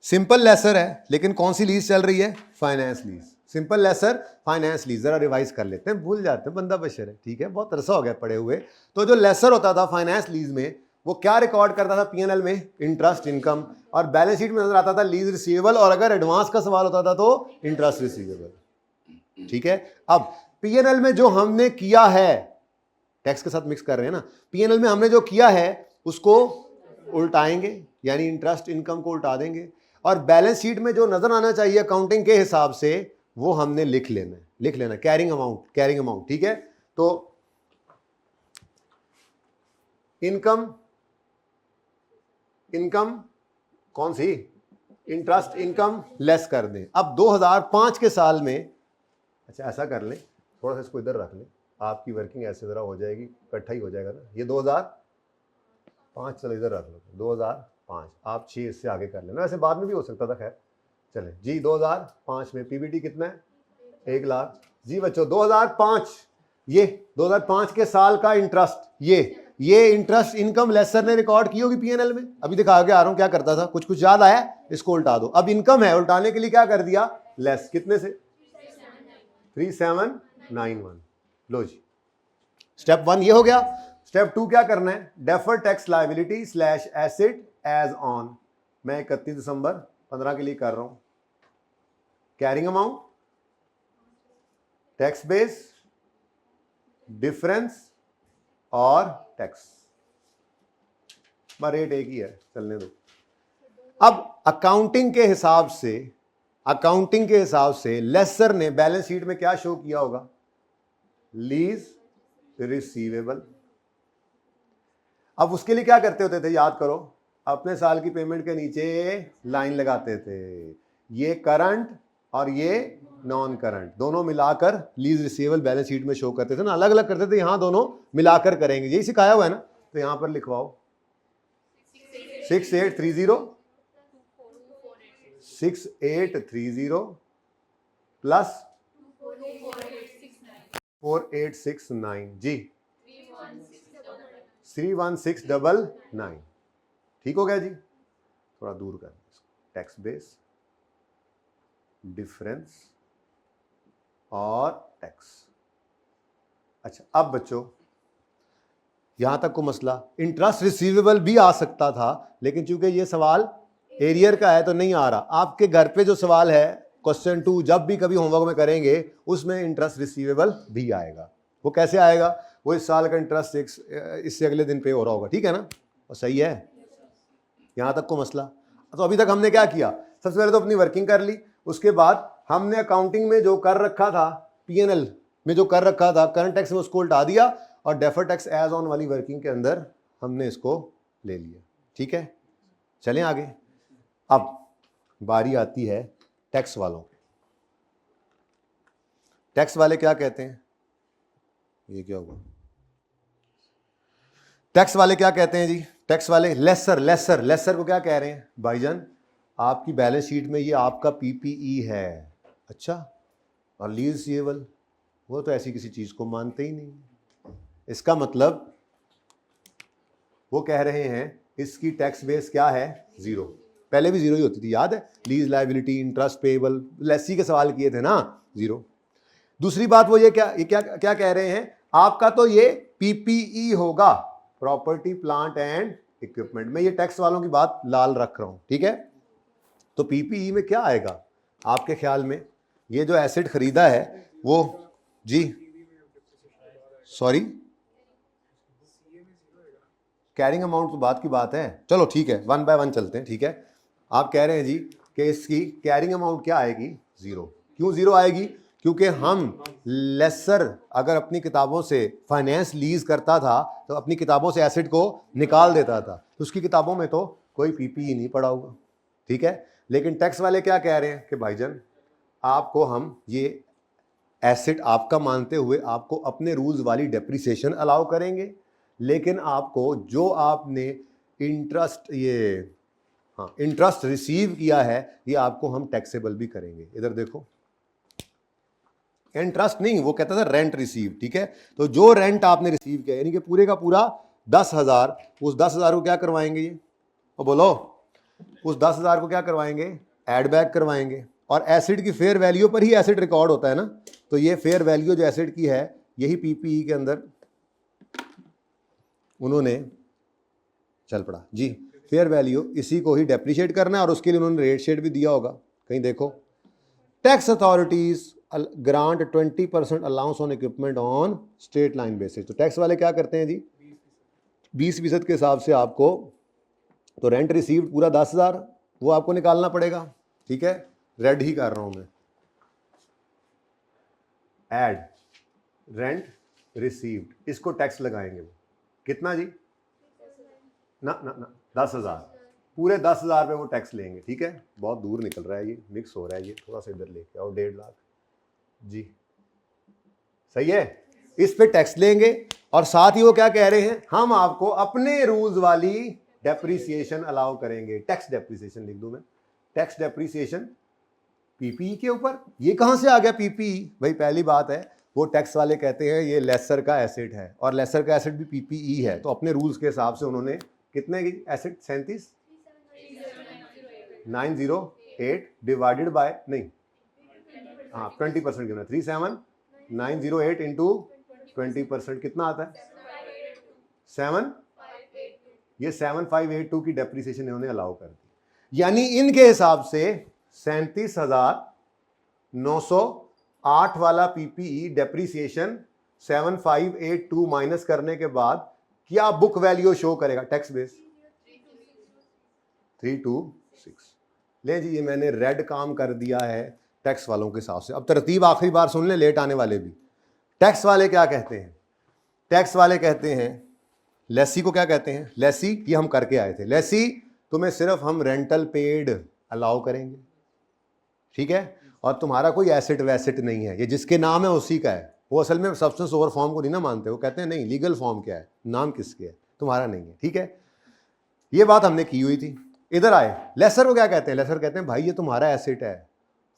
सिंपल लेसर है, लेकिन कौन सी लीज चल रही है, finance lease. Simple lessor finance lease, जरा रिवाइज कर लेते हैं, भूल जाते हैं, बंदा बशर है, ठीक है, बहुत अरसा हो गया पढ़े हुए। तो जो लेसर होता था फाइनेंस लीज में, वो क्या रिकॉर्ड करता था पीएनएल में, इंटरेस्ट इनकम, और बैलेंस शीट में नजर आता था लीज रिसीवेबल, और अगर एडवांस का सवाल होता था तो इंटरेस्ट रिसीवेबल, ठीक है। अब पीएनएल में जो हमने किया है, टैक्स के साथ मिक्स कर रहे हैं ना, पीएनएल में हमने जो किया है उसको उल्टाएंगे, यानी इंटरेस्ट इनकम को उल्टा देंगे, और बैलेंस शीट में जो नजर आना चाहिए अकाउंटिंग के हिसाब से वो हमने लिख लेना, कैरिंग अमाउंट, ठीक है। तो इनकम कौन सी, इंटरेस्ट इनकम लेस कर दें। अब 2005 के साल में, अच्छा ऐसा कर लें, थोड़ा सा इसको इधर रख लें, आपकी वर्किंग ऐसे जरा हो जाएगी, इकट्ठा ही हो जाएगा ना, ये 2005, चलो इधर रख लो 2005, आप 6 इससे आगे कर लेना, ऐसे बाद में भी हो सकता था, खैर चले जी। 2005 में पीबीटी कितना है, 1 लाख जी बच्चों। 2005, ये 2005 के साल का इंटरेस्ट, ये इंटरेस्ट इनकम लेसर ने रिकॉर्ड की होगी पीएनएल में, अभी दिखा के आ रहा हूं क्या करता था, कुछ याद आया, इसको उल्टा दो। अब इनकम है, उल्टाने के लिए क्या कर दिया, लेस, कितने से, 3791, लो जी। स्टेप 1 ये हो गया। स्टेप 2 क्या करना है, defer tax liability slash asset as on, मैं 31 दिसंबर 15 के लिए कर रहा हूं। Carrying amount, tax base, difference और टैक्स, रेट एक ही है, चलने दो। अब अकाउंटिंग के हिसाब से लेसर ने बैलेंस शीट में क्या शो किया होगा, लीज रिसीवेबल। अब उसके लिए क्या करते होते थे, याद करो, अपने साल की पेमेंट के नीचे लाइन लगाते थे, ये करंट और ये नॉन करंट दोनों मिलाकर लीज रिसीवेबल बैलेंस शीट में शो करते थे ना, अलग अलग करते थे, यहां दोनों मिलाकर करेंगे, यही सिखाया हुआ है ना। तो यहां पर लिखवाओ 6830 प्लस 4869 जी, 31699, ठीक हो गया जी। थोड़ा दूर कर, टैक्स बेस, डिफरेंस और टैक्स। अच्छा अब बच्चों यहां तक को मसला, इंटरेस्ट रिसीवेबल भी आ सकता था, लेकिन चूंकि ये सवाल एरियर का है तो नहीं आ रहा। आपके घर पे जो सवाल है क्वेश्चन 2 जब भी कभी होमवर्क में करेंगे, उसमें इंटरेस्ट रिसीवेबल भी आएगा। वो कैसे आएगा, वो इस साल का इंटरेस्ट इससे अगले दिन पे हो रहा होगा, ठीक है ना, और सही है, यहां तक को मसला। तो अभी तक हमने क्या किया, सबसे पहले तो अपनी वर्किंग कर ली, उसके बाद हमने अकाउंटिंग में जो कर रखा था, पीएनएल में जो कर रखा था करंट टैक्स में, उसको उल्टा दिया, और डेफर टैक्स एज ऑन वाली वर्किंग के अंदर हमने इसको ले लिया, ठीक है। चलें आगे। अब बारी आती है टैक्स वालों। टैक्स वाले क्या कहते हैं, ये क्या हुआ, टैक्स वाले क्या कहते हैं जी, टैक्स वाले लेसर को क्या कह रहे हैं, भाईजान आपकी बैलेंस शीट में ये आपका पीपीई है, अच्छा, और लीज रिसीवेबल वो तो ऐसी किसी चीज को मानते ही नहीं। इसका मतलब वो कह रहे हैं इसकी टैक्स बेस क्या है, 0, पहले भी 0 ही होती थी, याद है, lease liability, interest payable, lessee के सवाल किए थे ना, 0। दूसरी बात वो ये क्या कह रहे हैं, आपका तो ये पीपीई होगा, प्रॉपर्टी प्लांट एंड इक्विपमेंट। मैं ये टैक्स वालों की बात लाल रख रहा हूं, ठीक है। तो पीपीई में क्या आएगा आपके ख्याल में? ये जो एसेट खरीदा है वो, जी सॉरी, कैरिंग अमाउंट तो बात की बात है। चलो ठीक है, वन बाय वन चलते हैं, ठीक है। आप कह रहे हैं जी कि इसकी कैरिंग अमाउंट क्या आएगी? जीरो। क्यों जीरो आएगी? क्योंकि हम लेसर अगर अपनी किताबों से फाइनेंस लीज करता था तो अपनी किताबों से एसेट को निकाल देता था, तो उसकी किताबों में तो कोई पीपीई नहीं पड़ा होगा, ठीक है। लेकिन टैक्स वाले क्या कह रहे हैं कि भाईजान आपको हम ये एसेट आपका मानते हुए आपको अपने रूल्स वाली डेप्रिसिएशन अलाउ करेंगे, लेकिन आपको जो आपने इंटरेस्ट इंटरेस्ट रिसीव किया है ये आपको हम टैक्सेबल भी करेंगे। इधर देखो, इंटरेस्ट नहीं, वो कहता था रेंट रिसीव, ठीक है। तो जो रेंट आपने रिसीव किया यानी कि पूरे का पूरा 10,000, उस 10,000 को क्या करवाएंगे ये, और बोलो, उस 10,000 को क्या करवाएंगे? एड बैक करवाएंगे। और एसिड की फेयर वैल्यू पर ही एसिड रिकॉर्ड होता है ना, तो ये फेयर वैल्यू जो एसिड की है यही पीपीई के अंदर उन्होंने चल पड़ा जी, फेयर वैल्यू इसी को ही डेप्रिशिएट करना है और उसके लिए उन्होंने रेट शेड भी दिया होगा कहीं, देखो, tax authorities grant 20% allowance on equipment on straight line basis. तो टैक्स वाले क्या करते हैं जी, 20% के हिसाब से आपको, तो रेंट रिसीव्ड पूरा 10,000 वो आपको निकालना पड़ेगा, ठीक है। रेड ही कर रहा हूं मैं, एड रेंट रिसीव्ड, इसको टैक्स लगाएंगे वो कितना जी? ना ना ना 10,000, पूरे 10,000 पे वो टैक्स लेंगे, ठीक है। बहुत दूर निकल रहा है ये, मिक्स हो रहा है ये, थोड़ा सा इधर लेके आओ, 1.5 लाख जी, सही है। इस पे टैक्स लेंगे और साथ ही वो क्या कह रहे हैं, हम आपको अपने रूल्स वाली डेप्रिसिएशन अलाउ करेंगे। टैक्स डेप्रिसिएशन लिख दूं मैं, टैक्स डेप्रिसिएशन पीपीई के ऊपर। ये कहां से आ गया पीपीई? भाई पहली बात है वो टैक्स वाले कहते हैं ये लेसर का एसेट है और लेसर का एसेट भी पीपीई है, तो अपने रूल्स के हिसाब से उन्होंने कितने की एसेट 37,908 डिवाइडेड बाय, नहीं हाँ 20% गिना, 37,908 इंटू 20% कितना आता है? 7, ये 7,582 की डेप्रिसिएशन इन्होंने अलाउ कर दी। यानी इनके हिसाब से 37,908 वाला पीपीई डेप्रिसिएशन 7,582 माइनस करने के बाद क्या बुक वैल्यू शो करेगा? Tax base 326। ले जी, ये मैंने रेड काम कर दिया है टैक्स वालों के हिसाब से। अब तरतीब आखिरी बार सुन ले, लेट आने वाले भी। टैक्स वाले क्या कहते हैं? टैक्स वाले कहते हैं, लेसी को क्या कहते हैं? लेसी, ये हम करके आए थे, लेसी तुम्हें सिर्फ हम रेंटल पेड अलाउ करेंगे, ठीक है, और तुम्हारा कोई एसेट वैसेट नहीं है, ये जिसके नाम है उसी का है। वो असल में सब्सटेंस ओवर फॉर्म को नहीं ना मानते, वो कहते हैं नहीं लीगल फॉर्म क्या है, नाम किसके है, तुम्हारा नहीं है, ठीक है। ये बात हमने की हुई थी। इधर आए, लेसर को क्या कहते हैं? लेसर कहते हैं भाई ये तुम्हारा एसेट है।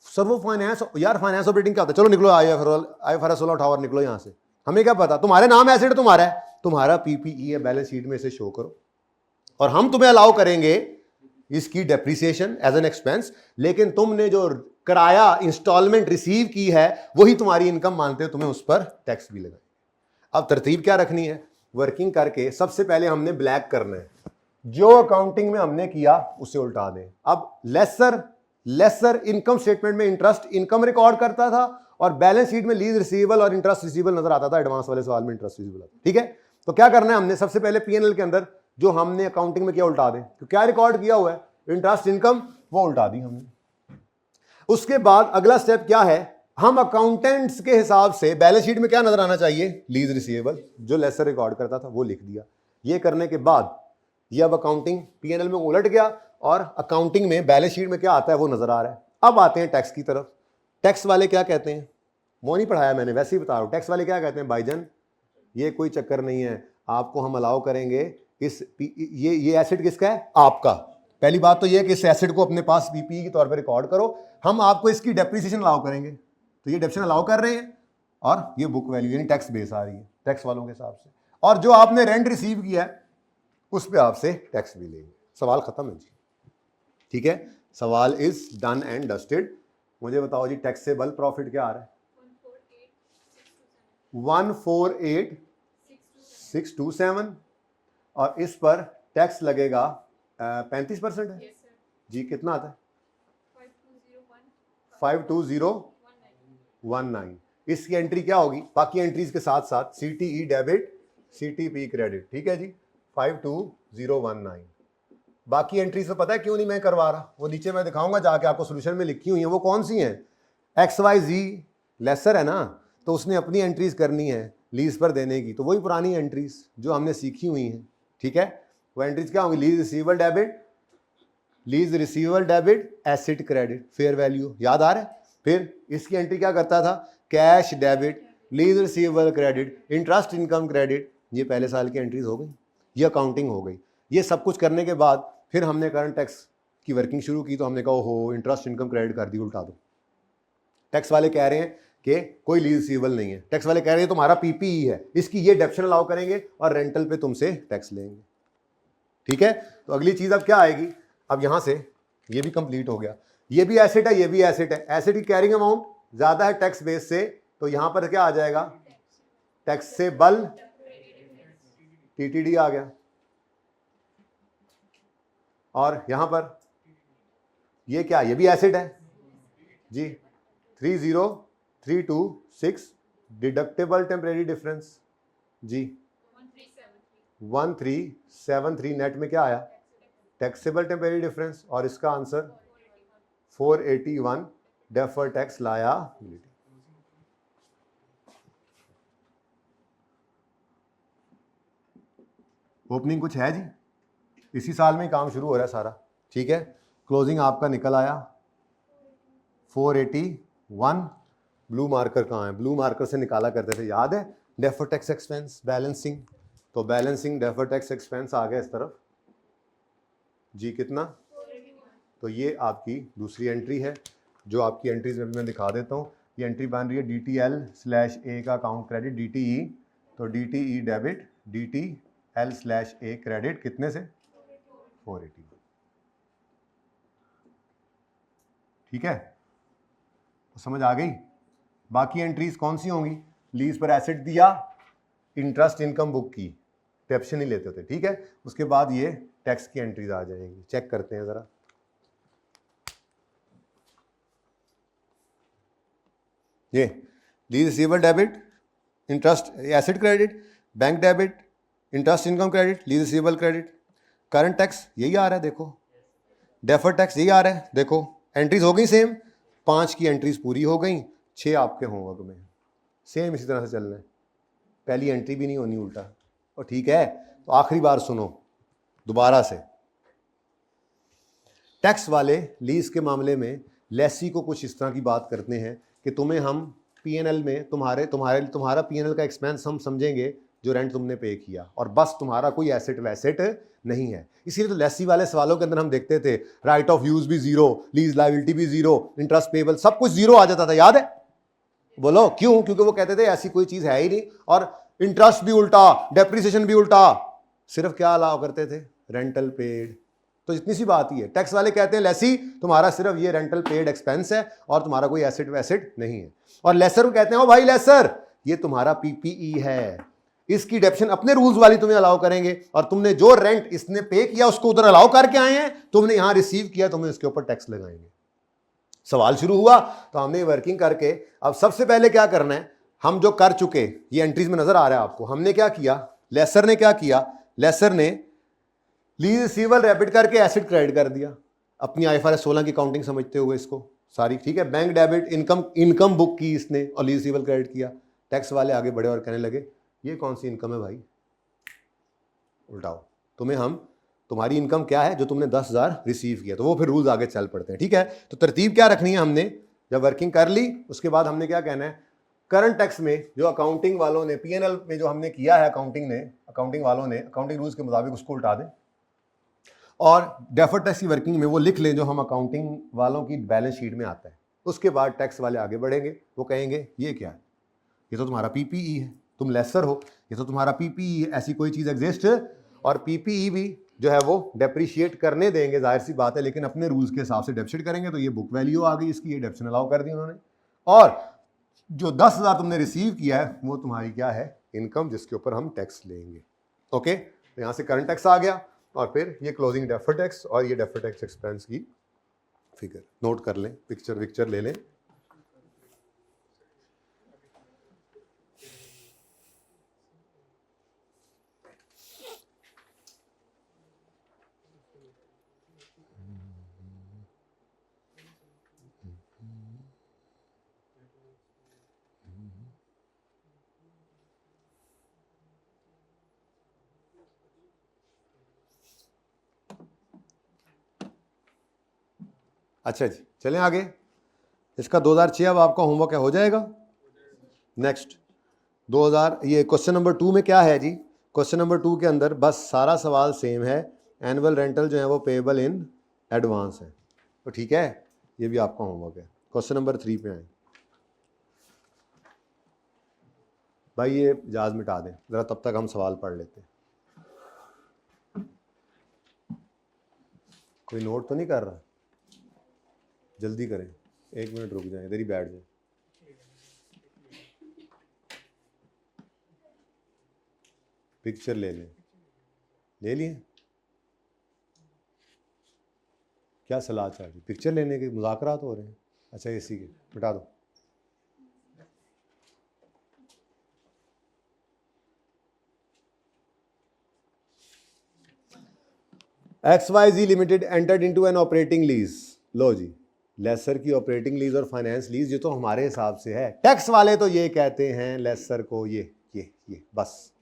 सर वो फाइनेंस, यार फाइनेंस ऑपरेटिंग क्या होता है? चलो निकलो, IFRS 16 उठाओ और निकलो यहाँ से, हमें क्या पता, तुम्हारे नाम एसेट तुम्हारा है, तुम्हारा पीपीई है, बैलेंस शीट में इसे शो करो और हम तुम्हें अलाउ करेंगे इसकी डेप्रिसिएशन एज एन एक्सपेंस, लेकिन तुमने जो किराया इंस्टॉलमेंट रिसीव की है वही तुम्हारी इनकम मानते हो, तुम्हें उस पर टैक्स भी लगाए। अब तरतीब क्या रखनी है? वर्किंग करके सबसे पहले हमने ब्लैक करना है, जो अकाउंटिंग में हमने किया उसे उल्टा दें। अब लेसर इनकम स्टेटमेंट में इंटरेस्ट इनकम रिकॉर्ड करता था और बैलेंस शीट में लीज रिसीवेबल और इंटरेस्ट रिसीवेबल नजर आता था, एडवांस वाले सवाल में इंटरेस्ट रिसीवेबल आता, ठीक है। तो क्या करना है हमने? सबसे पहले पीएनएल के अंदर जो हमने अकाउंटिंग में किया उल्टा दें, तो क्या रिकॉर्ड किया हुआ है इंटरेस्ट इनकम, वो उल्टा दी हमने। उसके बाद अगला स्टेप क्या है? हम अकाउंटेंट्स के हिसाब से बैलेंस शीट में क्या नजर आना चाहिए? लीज रिसीवेबल, जो लेसर रिकॉर्ड करता था वो लिख दिया। ये करने के बाद ये अब अकाउंटिंग पीएनएल में उलट गया और अकाउंटिंग में बैलेंस शीट में क्या आता है वो नजर आ रहा है। अब आते हैं टैक्स की तरफ। टैक्स वाले क्या कहते हैं? वो नहीं पढ़ाया मैंने, वैसे ही बता रहा हूं। टैक्स वाले क्या कहते हैं? भाईजान ये कोई चक्कर नहीं है, आपको हम अलाउ करेंगे इस ये एसेट किसका है? आपका। पहली बात तो ये कि इस एसेट को अपने पास पीपीई के तौर पर रिकॉर्ड करो, हम आपको इसकी डेप्रिसिएशन अलाउ करेंगे। तो ये डेप्रिसिएशन अलाउ कर रहे हैं और ये बुक वैल्यू यानी टैक्स बेस आ रही है टैक्स वालों के हिसाब से, और जो आपने रेंट रिसीव किया है उस पर आपसे टैक्स भी लेंगे। सवाल खत्म है जी, ठीक है, सवाल इज डन एंड डस्टेड। मुझे बताओ जी टैक्सेबल प्रॉफिट क्या आ रहा है? 148,627 और इस पर टैक्स लगेगा 35% है जी। कितना आता है? 52019। इसकी एंट्री क्या होगी? बाकी एंट्रीज के साथ साथ CTE डेबिट, CTP क्रेडिट। ठीक है जी, 52019। बाकी एंट्रीज तो पता है क्यों नहीं मैं करवा रहा, वो नीचे मैं दिखाऊंगा जाके, आपको सोल्यूशन में लिखी हुई है। वो कौन सी हैं? XYZ लेसर है ना, तो उसने अपनी एंट्रीज करनी है लीज पर देने की, तो वही पुरानी एंट्रीज जो हमने सीखी हुई हैं। ठीक है, वो एंट्रीज क्या होंगी? Lease receivable debit, lease receivable debit, asset credit, fair value. याद आ रहा है? फिर इसकी एंट्री क्या करता था? Cash debit, lease receivable credit, interest income credit. ये पहले साल की एंट्रीज हो गई, ये अकाउंटिंग हो गई। ये सब कुछ करने के बाद फिर हमने करंट टैक्स की वर्किंग शुरू की, तो हमने कहा हो इंटरेस्ट इनकम क्रेडिट कर दी, उल्टा दो। टैक्स वाले कह रहे हैं कि कोई लीज रिसीवेबल नहीं है, टैक्स वाले कह रहे हैं तुम्हारा PPE है, इसकी ये डेप्शन अलाउ करेंगे और रेंटल पे तुमसे टैक्स लेंगे। ठीक है, तो अगली चीज अब क्या आएगी? अब यहां से ये भी कंप्लीट हो गया, ये भी एसेट है, ये भी एसेट है। एसेट की कैरिंग अमाउंट ज्यादा है टैक्स बेस से, तो यहां पर क्या आ जाएगा? टैक्सेबल TTD आ गया। और यहां पर ये क्या? ये भी एसेट है जी। 30,326 डिडक्टेबल टेम्परेरी डिफरेंस जी। 1373 नेट में क्या आया? Taxable temporary difference. और इसका answer 481 deferred tax liability. Opening कुछ है जी? इसी साल में काम शुरू हो रहा है सारा। ठीक है, क्लोजिंग आपका निकल आया 481। ब्लू मार्कर कहाँ है? ब्लू मार्कर से निकाला करते थे, याद है? डेफर्ड टैक्स एक्सपेंस बैलेंसिंग, तो बैलेंसिंग डेफर्ड टैक्स एक्सपेंस आ गया इस तरफ जी। कितना? तो ये आपकी दूसरी एंट्री है, जो आपकी एंट्रीज में भी मैं दिखा देता हूँ। ये एंट्री बन रही है DTL/A का अकाउंट क्रेडिट DTE, तो DTE डेबिट, DTL/A क्रेडिट कितने से? 481। ठीक है, तो समझ आ गई? बाकी एंट्रीज कौन सी होंगी? लीज पर एसेट दिया, इंटरेस्ट इनकम बुक की, डेप्शन नहीं लेते होते। ठीक है, उसके बाद ये टैक्स की एंट्रीज आ जाएंगी। चेक करते हैं जरा। ये lease receivable debit, interest asset credit, bank debit, interest income credit, lease receivable credit. Current tax यही आ रहा है देखो, डेफर्ड टैक्स यही आ रहा है देखो। एंट्रीज हो गई सेम, 5 की एंट्रीज पूरी हो गई, 6 आपके होमवर्क में। सेम इसी तरह से चलना है, पहली एंट्री भी नहीं होनी उल्टा। और ठीक है, तो आखिरी बार सुनो दोबारा से। टैक्स वाले लीज के मामले में लेसी को कुछ इस तरह की बात करते हैं कि तुम्हें हम P&L में तुम्हारा P&L का एक्सपेंस हम समझेंगे जो रेंट तुमने पे किया, और बस तुम्हारा कोई एसेट वैसेट नहीं है। इसीलिए तो लेसी वाले सवालों के अंदर हम देखते थे राइट ऑफ यूज भी जीरो, लीज लायबिलिटी भी जीरो, इंटरेस्ट पेबल सब कुछ जीरो आ जाता था, याद है? बोलो क्यों? क्योंकि वो कहते थे ऐसी कोई चीज है ही नहीं, और इंटरेस्ट भी उल्टा, डेप्रिसिएशन भी उल्टा, सिर्फ क्या अलाउ करते थे? Rental paid. तो इतनी सी बात ही है। टैक्स वाले कहते हैं लेसी तुम्हारा सिर्फ ये रेंटल पेड एक्सपेंस है और तुम्हारा कोई एसेट वैसेट नहीं है। और लेसर को कहते हैं ओ भाई लेसर ये तुम्हारा PPE है, इसकी डेप्शन अपने रूल्स वाली तुम्हें अलाउ करेंगे, और तुमने जो रेंट इसने पे किया उसको उधर अलाउ करके आए हैं, तुमने यहां रिसीव किया, तुम्हें इसके ऊपर टैक्स लगाएंगे। सवाल शुरू हुआ तो हमने वर्किंग करके अब सबसे पहले क्या करना है, हम जो कर चुके ये एंट्रीज में नजर आ रहा है आपको, हमने क्या किया? लेसर ने क्या किया? लेसर ने लीज रिसीवेबल डेबिट करके एसेट क्रेडिट कर दिया अपनी IFRS 16 की काउंटिंग समझते हुए इसको सारी। ठीक है, बैंक डेबिट, इनकम बुक की इसने और लीज रिसीवेबल क्रेडिट किया। टैक्स वाले आगे बढ़े और कहने लगे ये कौन सी इनकम है भाई, उल्टाओ, तुम्हारी इनकम क्या है जो तुमने 10,000 रिसीव किया। तो वो फिर रूल्स आगे चल पड़ते हैं। ठीक है, तो तरतीब क्या रखनी है हमने? जब वर्किंग कर ली उसके बाद हमने क्या कहना है? करंट टैक्स में जो अकाउंटिंग वालों ने P&L में जो हमने किया है, अकाउंटिंग वालों ने अकाउंटिंग रूल्स के मुताबिक उसको उल्टा दें, और डेफर्ड टैक्स की वर्किंग में वो लिख लें जो हम अकाउंटिंग वालों की बैलेंस शीट में आता है। उसके बाद टैक्स वाले आगे बढ़ेंगे, वो कहेंगे ये क्या है? ये तो तुम्हारा PPE है, तुम लेसर हो, ये तो तुम्हारा PPE है, ऐसी कोई चीज़ एग्जिस्ट। और PPE भी जो है वो डेप्रिशिएट करने देंगे, जाहिर सी बात है, लेकिन अपने रूल्स के हिसाब से डेप्रिशिएट करेंगे। तो ये बुक वैल्यू आ गई इसकी, ये डेप्शन अलाउ कर दी उन्होंने। और जो 10,000 तुमने रिसीव किया है वो तुम्हारी क्या है, इनकम, जिसके ऊपर हम टैक्स लेंगे। ओके, तो यहाँ से करंट टैक्स आ गया और फिर ये क्लोजिंग डेफर्ड टैक्स और ये डेफर्ड टैक्स एक्सपेंस की फिगर नोट कर लें, पिक्चर ले लें। अच्छा जी, चलें आगे। इसका 2006 अब आपका होमवर्क है, हो जाएगा। नेक्स्ट 2000, ये क्वेश्चन नंबर 2 में क्या है जी, क्वेश्चन नंबर 2 के अंदर बस सारा सवाल सेम है, एनुअल रेंटल जो है वो पेएबल इन एडवांस है, तो ठीक है, ये भी आपका होमवर्क है। क्वेश्चन नंबर 3 पे आए भाई, ये जाज मिटा दें ज़रा, तब तक हम सवाल पढ़ लेते हैं। कोई नोट तो नहीं कर रहा? जल्दी करें, 1 मिनट रुक जाए, इधर ही बैठ जाए। पिक्चर ले लें, ले लिए? क्या सलाह चाह रही? पिक्चर लेने के मुज़ाकरात हो रहे हैं? अच्छा, इसी के मिटा दो। XYZ limited entered into an operating lease. लो जी, लेसर की ऑपरेटिंग लीज और फाइनेंस लीज, ये तो हमारे हिसाब से है, टैक्स वाले तो ये कहते हैं लेसर को, ये बस,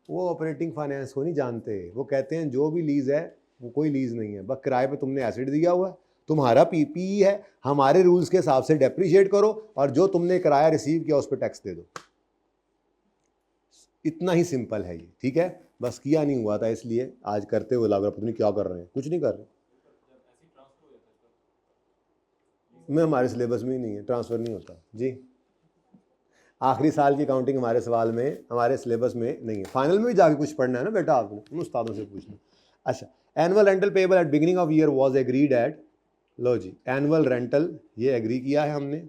वो ऑपरेटिंग फाइनेंस को नहीं जानते, वो कहते हैं जो भी लीज है वो कोई लीज नहीं है, बस किराए पे तुमने एसिड दिया हुआ है, तुम्हारा पीपीई है, हमारे रूल्स के हिसाब से डेप्रिशिएट करो और जो तुमने किराया रिसीव किया उस पर टैक्स दे दो। इतना ही सिंपल है ये, ठीक है। बस किया नहीं हुआ था इसलिए आज करते हुए लग रहा, पता नहीं क्या कर रहे हैं, कुछ नहीं कर रहे। मैं हमारे सिलेबस में ही नहीं है, ट्रांसफ़र नहीं होता जी। आखिरी साल की काउंटिंग हमारे सवाल में, हमारे सिलेबस में नहीं है। फाइनल में भी जाके कुछ पढ़ना है ना बेटा, आपने उन उस्तादों से पूछना। अच्छा, annual rental payable at beginning of year was agreed at, लो जी, एनुअल रेंटल ये एग्री किया है हमने,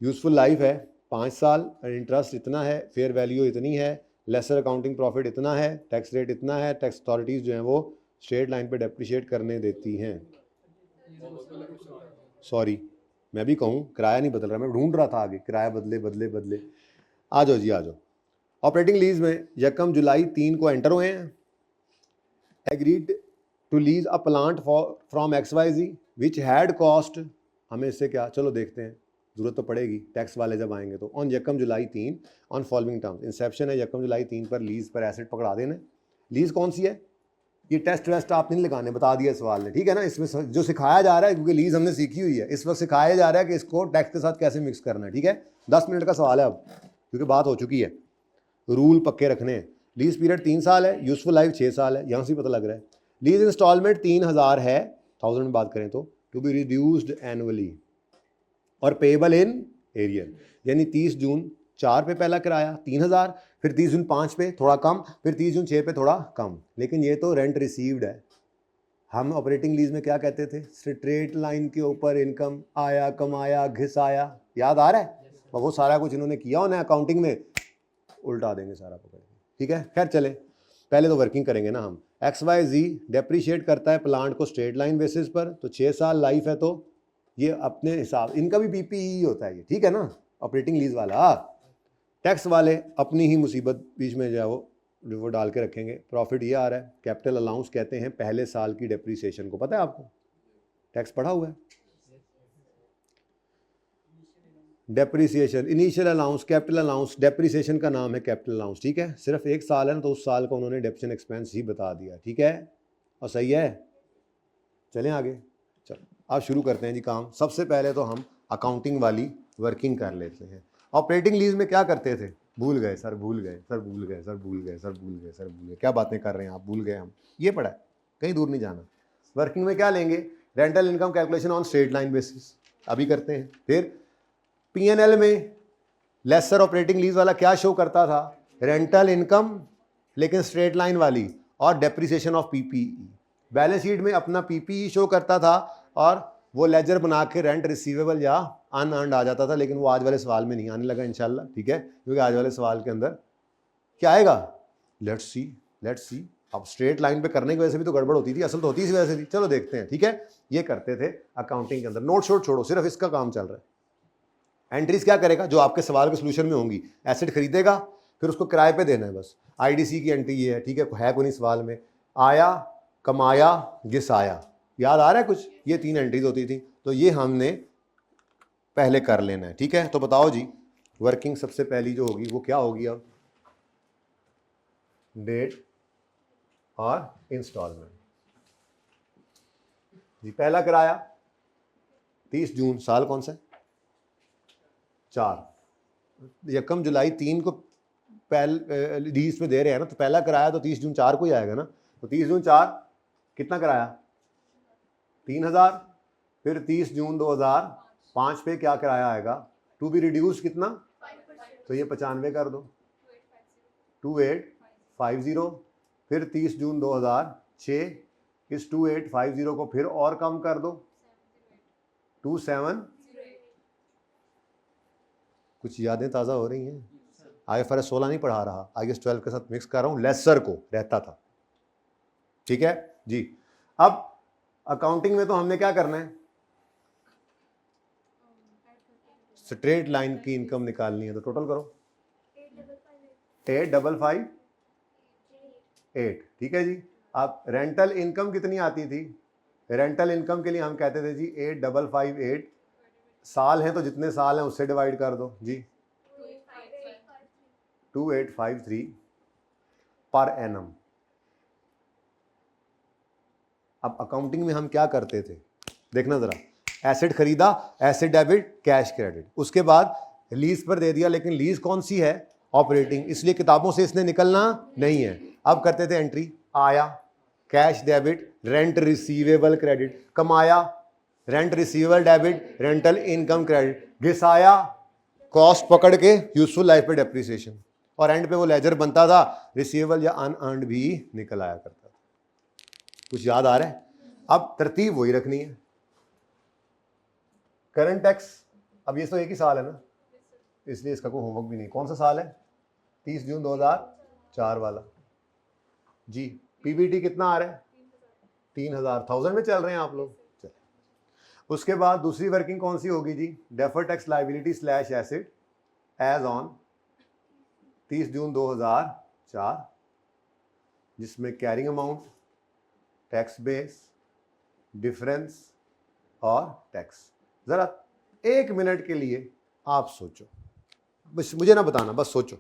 यूजफुल लाइफ है 5 साल, इंटरेस्ट इतना है, फेयर वैल्यू इतनी है, लेसर अकाउंटिंग प्रॉफिट इतना है, टैक्स रेट इतना है, टैक्स अथॉरिटीज़ जो हैं वो स्ट्रेट लाइन पे डेप्रिशिएट करने देती हैं। सॉरी, मैं भी कहूँ किराया नहीं बदल रहा, मैं ढूंढ रहा था आगे, किराया बदले। आ जाओ जी, आ जाओ। ऑपरेटिंग लीज में 1 जुलाई 3 को एंटर हुए हैं। Agreed to lease a plant from XYZ which had cost, हमें इससे क्या, चलो देखते हैं, ज़रूरत तो पड़ेगी टैक्स वाले जब आएंगे तो। On 1 July 3 on following terms, Inception है 1 जुलाई 3 पर, लीज पर एसेट पकड़ा देना। लीज कौन सी है, ये टेस्ट वेस्ट आप नहीं लगाने, बता दिया सवाल ने, ठीक है ना। इसमें जो सिखाया जा रहा है, क्योंकि लीज हमने सीखी हुई है, इस वक्त सिखाया जा रहा है कि इसको टैक्स के साथ कैसे मिक्स करना है, ठीक है। 10 मिनट का सवाल है अब, क्योंकि बात हो चुकी है, रूल पक्के रखने हैं। लीज पीरियड 3 साल है, यूजफुल लाइफ 6 साल है, यहाँ से पता लग रहा है। लीज इंस्टॉलमेंट 3000 है, 1000 में बात करें तो, टू बी रिड्यूस्ड एनुअली और पेएबल इन एरियर, यानी 30 जून 4 पे पहला किराया 3000, फिर 30 जून 5 पे थोड़ा कम, फिर 30 जून 6 पे थोड़ा कम, लेकिन ये तो रेंट रिसीव्ड है। हम ऑपरेटिंग लीज में क्या कहते थे, स्ट्रेट लाइन के ऊपर इनकम आया, कमाया, घिसाया, याद आ रहा है, वो सारा कुछ इन्होंने किया उन्हें अकाउंटिंग में, उल्टा देंगे सारा पकड़ के, ठीक है। खैर चले, पहले तो वर्किंग करेंगे ना हम। XYZ डेप्रिशिएट करता है प्लांट को स्ट्रेट लाइन बेसिस पर, तो 6 साल लाइफ है, तो ये अपने हिसाब, इनका भी पीपीई होता है ये, ठीक है ना, ऑपरेटिंग लीज वाला। टैक्स वाले अपनी ही मुसीबत बीच में जो है वो डाल के रखेंगे। प्रॉफिट ये आ रहा है, कैपिटल अलाउंस कहते हैं पहले साल की डेप्रिसिएशन को, पता है आपको, टैक्स पढ़ा हुआ है। Depreciation, initial allowance, capital allowance, depreciation का नाम है कैपिटल अलाउंस, ठीक है। सिर्फ 1 साल है ना, तो उस साल का उन्होंने डेप्रिसिएशन एक्सपेंस ही बता दिया, ठीक है, और सही है। चलें आगे, चलो अब शुरू करते हैं जी काम। सबसे पहले तो हम अकाउंटिंग वाली वर्किंग कर लेते हैं। ऑपरेटिंग लीज में क्या करते थे, भूल गए सर, भूल गए, क्या बातें कर रहे हैं आप, भूल गए हम, ये पढ़ा है, कहीं दूर नहीं जाना। वर्किंग में क्या लेंगे, rental income calculation on straight line basis, अभी करते हैं। फिर P&L में लेसर ऑपरेटिंग लीज वाला क्या शो करता था, रेंटल इनकम लेकिन स्ट्रेट लाइन वाली, और depreciation of PPE. Balance sheet में अपना पीपीई शो करता था और वो लेजर बना के रेंट रिसीवेबल या अनअर्न्ड आ जाता था, लेकिन वो आज वाले सवाल में नहीं आने लगा इंशाल्लाह, ठीक है, क्योंकि आज वाले सवाल के अंदर क्या आएगा, लेट्स सी। अब स्ट्रेट लाइन पे करने की वजह से भी तो गड़बड़ होती थी, असल तो होती इसी वजह से थी। चलो देखते हैं, ठीक है, ये करते थे अकाउंटिंग के अंदर। नोट शोट छोड़ो, सिर्फ इसका काम चल रहा है। एंट्रीज क्या करेगा, जो आपके सवाल के सोल्यूशन में होंगी, एसेट खरीदेगा, फिर उसको किराए पे देना है बस। आईडीसी की एंट्री ये है, ठीक है कोई नहीं सवाल में, आया, कमाया, घिसाया, याद आ रहा है कुछ, ये 3 एंट्रीज होती थी, तो ये हमने पहले कर लेना है, ठीक है। तो बताओ जी, वर्किंग सबसे पहली जो होगी वो क्या होगी, अब डेट और इंस्टॉलमेंट जी। पहला किराया 30 जून, साल कौन सा है, 4, यकम जुलाई 3 को लीज में दे रहे हैं ना, तो पहला किराया तो 30 जून 4 को ही आएगा ना। तो 30 जून 4 कितना किराया, 3000, फिर 30 जून 2005 पे क्या किराया आएगा, टू बी रिड्यूस कितना, तो ये 95 कर दो, 2850, फिर 30 जून 2006, इस 2850 को फिर और कम कर दो, 27, कुछ यादें ताज़ा हो रही हैं। IFRS 16 नहीं पढ़ा रहा, IAS 12 के साथ मिक्स कर रहा हूँ, लेसर को रहता था, ठीक है जी। अब अकाउंटिंग में तो हमने क्या करना है, स्ट्रेट लाइन की इनकम निकालनी है, तो टोटल करो 8558, ठीक है जी। अब रेंटल इनकम कितनी आती थी, रेंटल इनकम के लिए हम कहते थे जी 8558, साल हैं तो जितने साल हैं उससे डिवाइड कर दो जी, 2853 पर एनम। अब अकाउंटिंग में हम क्या करते थे, देखना जरा, एसेट खरीदा, एसेट डेबिट, कैश क्रेडिट, उसके बाद लीज पर दे दिया, लेकिन लीज कौन सी है, ऑपरेटिंग, इसलिए किताबों से इसने निकलना नहीं है। अब करते थे एंट्री, आया cash debit, rent receivable credit, कमाया rent receivable debit, rental income credit, घिसाया कॉस्ट पकड़ के यूजफुल लाइफ पे डेप्रिसिएशन, और एंड पे वो लेजर बनता था, रिसीवेबल या अनअर्न्ड भी निकल आया करता था। कुछ याद आ रहा है, अब तरतीब वही रखनी है। करंट टैक्स, अब ये तो एक ही साल है ना, इसलिए इसका कोई होमवर्क भी नहीं। कौन सा साल है, 30 जून 2004 वाला जी। पीबीटी कितना आ रहा है, 3000, 1000 में चल रहे हैं आप लोग। उसके बाद दूसरी वर्किंग कौन सी होगी जी, defer tax liability slash asset as on 30 June 2004, जिसमें carrying amount, tax base, difference और टैक्स। जरा 1 मिनट के लिए आप सोचो, बस मुझे ना बताना, बस सोचो।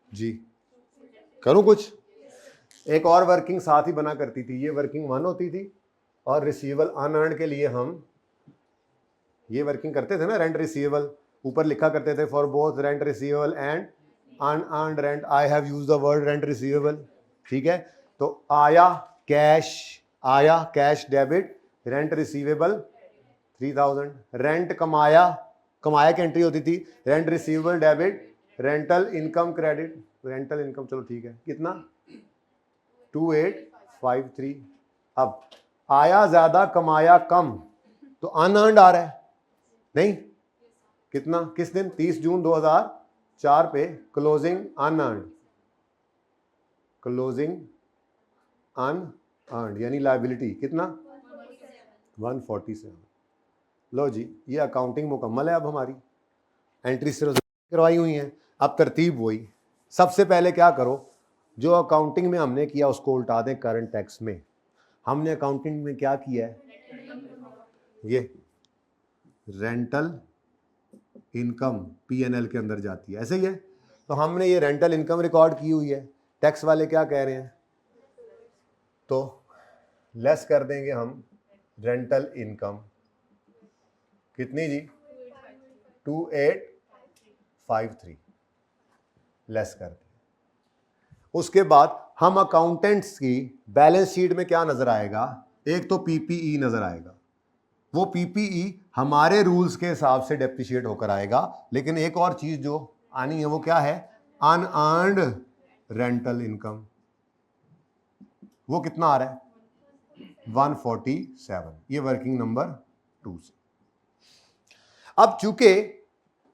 जी करूं कुछ, एक और वर्किंग साथ ही बना करती थी, ये वर्किंग 1 होती थी, और रिसीवेबल अनअर्न्ड के लिए हम ये वर्किंग करते थे ना, रेंट रिसीवेबल, ऊपर लिखा करते थे for both rent receivable and unearned rent, I have used the word rent receivable, ठीक है। तो आया cash debit, rent receivable 3000, rent कमाया की एंट्री होती थी, rent receivable debit, rental income credit, rental income चलो ठीक है, कितना 2853। अब आया ज्यादा कमाया कम, तो अनअर्न्ड आ रहा है नहीं, कितना, किस दिन, 30 जून 2004 पे क्लोजिंग अनअर्न्ड यानी लायबिलिटी कितना 147। लो जी, ये अकाउंटिंग मुकम्मल है। अब हमारी एंट्री सिर्फ करवाई हुई हैं, अब तरतीब वही। सबसे पहले क्या करो, जो अकाउंटिंग में हमने किया उसको उल्टा दें करंट टैक्स में। हमने अकाउंटिंग में क्या किया है, ये रेंटल इनकम P&L के अंदर जाती है, ऐसे ही है। तो हमने ये रेंटल इनकम रिकॉर्ड की हुई है, टैक्स वाले क्या कह रहे हैं, तो लेस कर देंगे हम रेंटल इनकम, कितनी जी 2853 लेस कर दें। उसके बाद हम अकाउंटेंट्स की बैलेंस शीट में क्या नजर आएगा, एक तो PPE नजर आएगा, वो पीपीई हमारे रूल्स के हिसाब से डेप्रिशिएट होकर आएगा। लेकिन एक और चीज जो आनी है वो क्या है, अनअर्न्ड रेंटल इनकम। वो कितना आ रहा है, 147। ये वर्किंग नंबर 2 से। अब चूंकि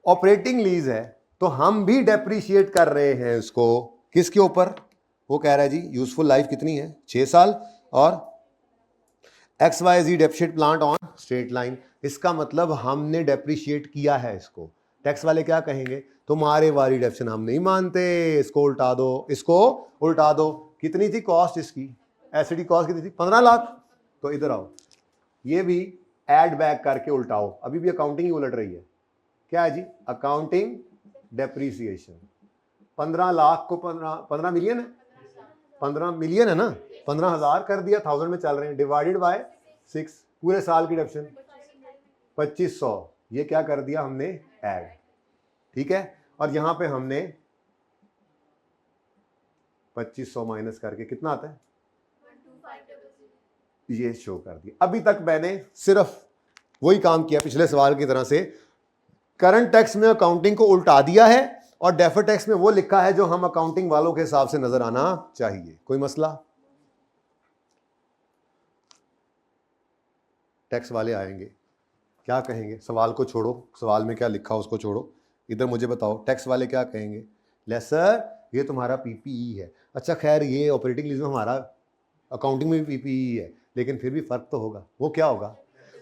ऑपरेटिंग लीज है तो हम भी डेप्रिशिएट कर रहे हैं उसको किसके ऊपर, वो कह रहा है जी यूजफुल लाइफ कितनी है 6 साल और XYZ depreciate plant on straight line. इसका मतलब हमने डेप्रिशिएट किया है इसको। टैक्स वाले क्या कहेंगे, तुम्हारे वाली डेप्शन हम नहीं मानते, इसको उल्टा दो, इसको उल्टा दो। कितनी थी कॉस्ट इसकी, एसिडी कॉस्ट कितनी थी 15 लाख। तो इधर आओ, ये भी ऐड बैक करके उल्टाओ। अभी भी अकाउंटिंग ही उलट रही है। क्या है जी, अकाउंटिंग डेप्रीसिएशन। 15 लाख को 15 मिलियन है, 15 मिलियन है ना, 15,000 कर दिया, 1000 में चल रहे हैं, डिवाइडेड बाय 6, पूरे साल की डेप्शन 2500। ये क्या कर दिया हमने, ऐड। ठीक है, और यहां पे हमने 2500 माइनस करके कितना आता है, ये शो कर दिया। अभी तक मैंने सिर्फ वही काम किया पिछले सवाल की तरह से, करंट टैक्स में अकाउंटिंग को उल्टा दिया है और डेफर टैक्स में वो लिखा है जो हम अकाउंटिंग वालों के हिसाब से नजर आना चाहिए। कोई मसला, टैक्स वाले आएंगे क्या कहेंगे, सवाल को छोड़ो, सवाल में क्या लिखा उसको छोड़ो, इधर मुझे बताओ टैक्स वाले क्या कहेंगे। ले सर ये तुम्हारा पीपीई है। अच्छा खैर ये ऑपरेटिंग लीज में हमारा अकाउंटिंग में भी पीपीई है, लेकिन फिर भी फर्क तो होगा। वो क्या होगा,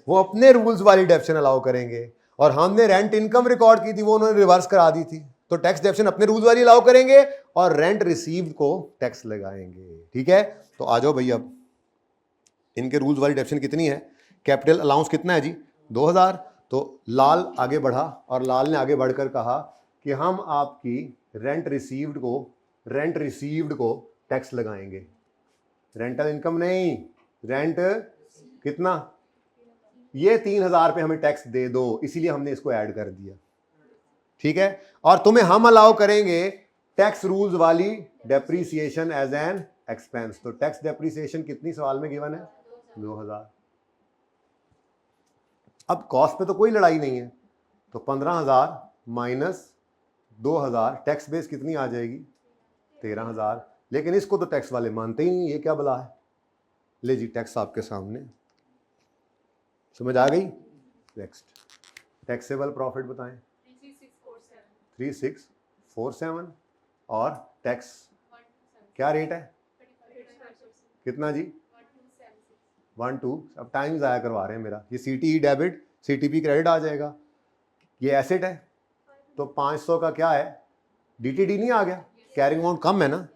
वो अपने रूल्स वाली डेप्शन अलाउ करेंगे और हमने रेंट इनकम रिकॉर्ड की थी वो उन्होंने रिवर्स करा दी थी, तो टैक्स डेप्शन अपने रूल्स वाली अलाउ करेंगे और रेंट रिसीव्ड को टैक्स लगाएंगे। ठीक है, तो आ जाओ भैया, इनके रूल्स वाली डेप्शन कितनी है, कैपिटल अलाउंस कितना है जी 2000। तो लाल आगे बढ़ा और लाल ने आगे बढ़कर कहा कि हम आपकी रेंट रिसीव्ड को टैक्स लगाएंगे, रेंटल इनकम नहीं, रेंट कितना, ये 3000 पे हमें टैक्स दे दो, इसीलिए हमने इसको ऐड कर दिया। ठीक है, और तुम्हें हम अलाउ करेंगे टैक्स रूल्स वाली डेप्रीसिएशन एज एन एक्सपेंस। तो टैक्स डेप्रीसिएशन कितनी सवाल में गिवन है, 2000। अब कॉस्ट पे तो कोई लड़ाई नहीं है, तो 15,000 माइनस 2000, टैक्स बेस कितनी आ जाएगी 13,000। लेकिन इसको तो टैक्स वाले मानते ही नहीं, ये क्या बला है। ले जी टैक्स आपके सामने, समझ आ गई। नेक्स्ट, टैक्सेबल प्रॉफिट बताएं, 3647 और टैक्स क्या रेट है, कितना जी 12। अब टाइम ज़ाया करवा रहे हैं मेरा। ये सीटीई डेबिट सीटीपी क्रेडिट आ जाएगा, ये एसेट है तो 500 का क्या है, डीटीडी नहीं आ गया, कैरिंग अमाउंट कम है ना।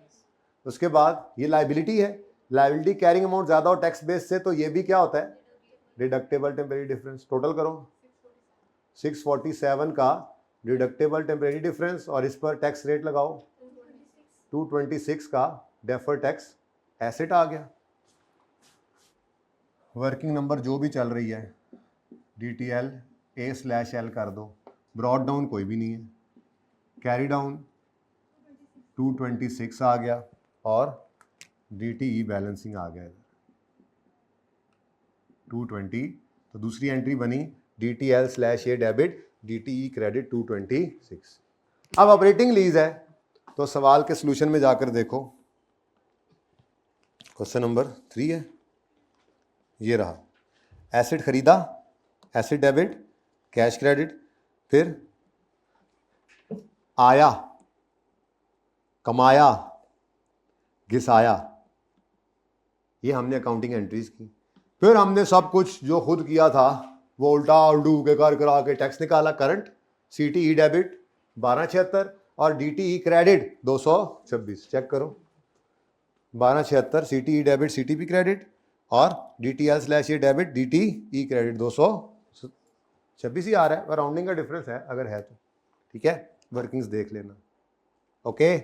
उसके बाद ये लाइबिलिटी है, लाइबिलिटी कैरिंग अमाउंट ज़्यादा हो टैक्स बेस से, तो ये भी क्या होता है, डिडक्टेबल टेम्परेरी डिफरेंस। टोटल करो 647 का डिडक्टेबल टेम्परेरी डिफरेंस और इस पर टैक्स रेट लगाओ 226 का डेफर टैक्स एसेट आ गया। वर्किंग नंबर जो भी चल रही है DTL A/L कर दो, ब्रॉड डाउन कोई भी नहीं है, कैरी डाउन 226 आ गया और DTE बैलेंसिंग आ गया 220। तो दूसरी एंट्री बनी DTL/A डेबिट DTE क्रेडिट 226। अब ऑपरेटिंग लीज है तो सवाल के सॉल्यूशन में जाकर देखो, क्वेश्चन नंबर 3 है, ये रहा, एसेट खरीदा, एसेट डेबिट, कैश क्रेडिट, फिर आया, कमाया, घिसाया, ये हमने अकाउंटिंग एंट्रीज की। फिर हमने सब कुछ जो खुद किया था वो उल्टा उल्टू के कर करा के टैक्स निकाला। करंट सीटीई डेबिट 1276 और DTE क्रेडिट 226। चेक करो 1276 सीटीई डेबिट सीटीपी क्रेडिट और DTL/A डेबिट DTE क्रेडिट 226 ही आ रहा है, राउंडिंग का डिफरेंस है अगर है तो। ठीक है, वर्किंग्स देख लेना। ओके,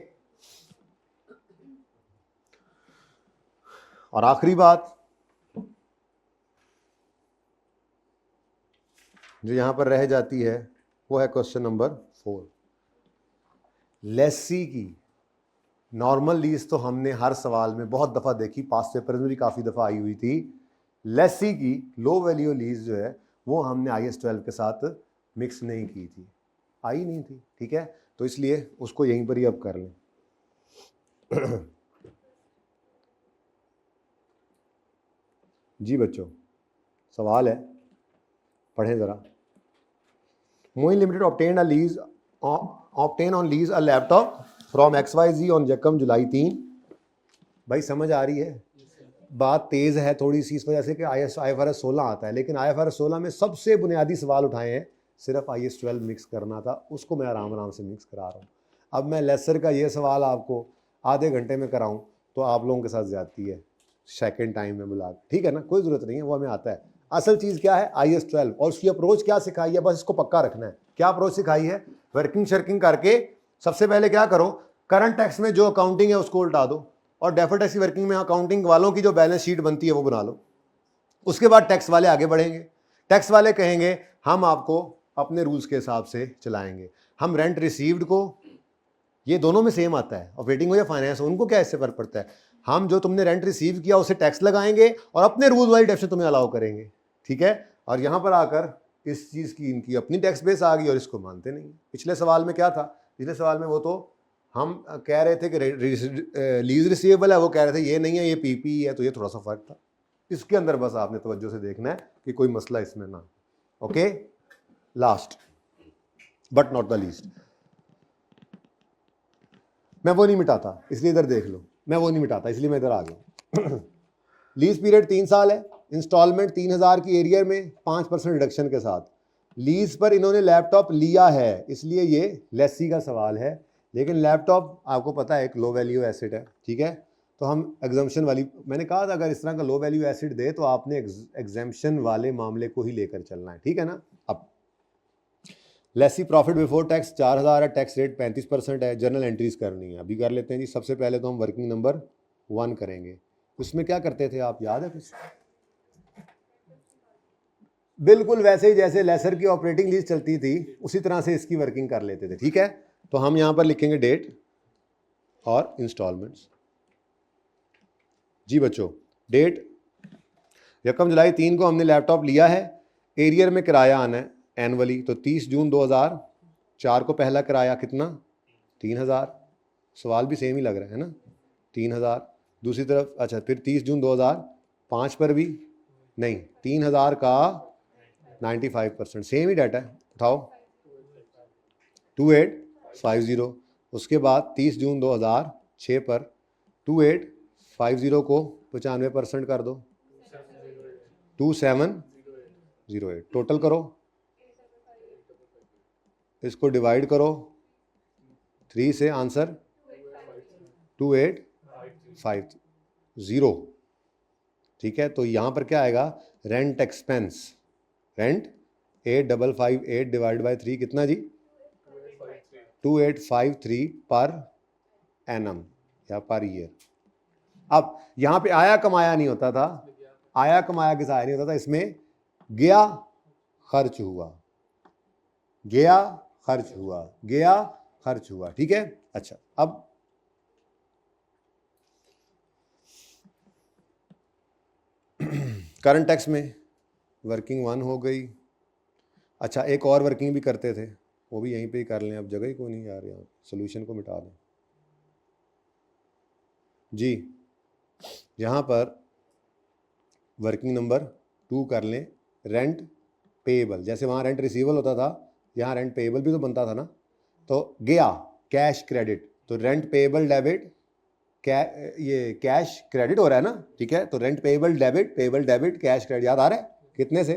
और आखिरी बात जो यहां पर रह जाती है वो है क्वेश्चन नंबर 4। लेसी की नॉर्मल लीज तो हमने हर सवाल में बहुत दफ़ा देखी, पास्ट पेपर में भी काफ़ी दफ़ा आई हुई थी। लेसी की लो वैल्यू लीज जो है वो हमने IAS 12 के साथ मिक्स नहीं की थी, आई नहीं थी, ठीक है। तो इसलिए उसको यहीं पर ही अब कर लें। जी बच्चों, सवाल है, पढ़ें ज़रा। Moin limited obtain on lease a laptop from XYZ on यकम जुलाई 3। भाई समझ आ रही है? बात तेज़ है थोड़ी सी इस वजह से कि IFRS 16 आता है, लेकिन IFRS 16 में सबसे बुनियादी सवाल उठाए हैं, सिर्फ IAS 12 मिक्स करना था, उसको मैं आराम आराम से मिक्स करा रहा हूँ। अब मैं लेसर का ये सवाल आपको आधे घंटे में कराऊँ तो आप लोगों के साथ ज़्यादती है, सेकेंड टाइम में बुला, ठीक है ना, कोई ज़रूरत नहीं है, वो हमें आता है। असल चीज़ क्या है, IAS 12, और उसकी अप्रोच क्या सिखाई है, बस इसको पक्का रखना है। क्या अप्रोच सिखाई है? वर्किंग शर्किंग करके सबसे पहले क्या करो, करंट टैक्स में जो अकाउंटिंग है उसको उल्टा दो, और डेफर्ड टैक्स की वर्किंग में अकाउंटिंग वालों की जो बैलेंस शीट बनती है वो बना लो। उसके बाद टैक्स वाले आगे बढ़ेंगे, टैक्स वाले कहेंगे हम आपको अपने रूल्स के हिसाब से चलाएंगे। हम रेंट रिसीव्ड को, ये दोनों में सेम आता है, ऑपरेटिंग हो या फाइनेंस हो, उनको क्या इससे फर्क पड़ता है, हम जो तुमने रेंट रिसीव किया उसे टैक्स लगाएंगे और अपने रूल वाली टैक्स तुम्हें अलाउ करेंगे, ठीक है। और यहाँ पर आकर इस चीज़ की इनकी अपनी टैक्स बेस आ गई और इसको मानते नहीं। पिछले सवाल में क्या था, पिछले सवाल में वो तो हम कह रहे थे कि लीज रिसीवेबल है, वो कह रहे थे ये नहीं है, ये PPE है, तो ये थोड़ा सा फर्क था। इसके अंदर बस आपने तवज्जो से देखना है कि कोई मसला इसमें ना। Okay, last but not the least, मैं वो नहीं मिटाता इसलिए इधर देख लो, मैं वो नहीं मिटाता इसलिए मैं इधर आ गया। लीज पीरियड 3 साल है, इंस्टॉलमेंट 3000 की एरियर में 5% रिडक्शन के साथ। लीज पर इन्होंने लैपटॉप लिया है, इसलिए ये लेसी का सवाल है, लेकिन लैपटॉप आपको पता है एक लो वैल्यू एसेट है, ठीक है। तो हम एग्जम्पशन वाली, मैंने कहा था अगर इस तरह का लो वैल्यू एसेट दे तो आपने एग्जम्पशन वाले मामले को ही लेकर चलना है, ठीक है ना। अब लेसी प्रॉफिट बिफोर टैक्स 4000 है, टैक्स रेट 35% है, जर्नल एंट्रीज करनी है, अभी कर लेते हैं जी। सबसे पहले तो हम वर्किंग नंबर 1 करेंगे। उसमें क्या करते थे आप, याद है कुछ? बिल्कुल वैसे ही जैसे लेसर की ऑपरेटिंग लीज चलती थी उसी तरह से इसकी वर्किंग कर लेते थे, ठीक है। तो हम यहां पर लिखेंगे डेट और इंस्टॉलमेंट्स। जी बच्चों, डेट यकम जुलाई 3 को हमने लैपटॉप लिया है, एरियर में किराया आना है एनुअली, तो 30 जून 2004 को पहला किराया कितना, 3000। सवाल भी सेम ही लग रहा है ना, 3000। दूसरी तरफ अच्छा, फिर 30 जून 2005 पर भी नहीं, 3000 का 95%, सेम ही डाटा है, उठाओ 2850। उसके बाद 30 जून 2006 पर 2850 को 95% कर दो, 2708। टोटल करो, इसको डिवाइड करो 3 से, आंसर 2850, ठीक है। तो यहाँ पर क्या आएगा, rent expense, rent 8558 divide by 3 कितना जी, 2853 पर एनम या पर ईयर। अब यहाँ पे आया कमाया नहीं होता था, आया कमाया किस आया नहीं होता था, इसमें गया खर्च हुआ, गया खर्च हुआ, गया खर्च हुआ, ठीक है। अच्छा, अब करंट टैक्स में वर्किंग 1 हो गई। अच्छा, एक और वर्किंग भी करते थे, वो भी यहीं पे ही कर लें, अब जगह ही कोई नहीं यार, यहाँ सोल्यूशन को मिटा दें जी। यहाँ पर वर्किंग नंबर 2 कर लें, रेंट पेएबल, जैसे वहाँ रेंट रिसीवेबल होता था, यहाँ रेंट पेएबल भी तो बनता था ना। तो गया कैश क्रेडिट, तो रेंट पेएबल डेबिट, ये कैश क्रेडिट हो रहा है ना, ठीक है। तो rent payable debit cash credit, याद आ रहा है कितने से,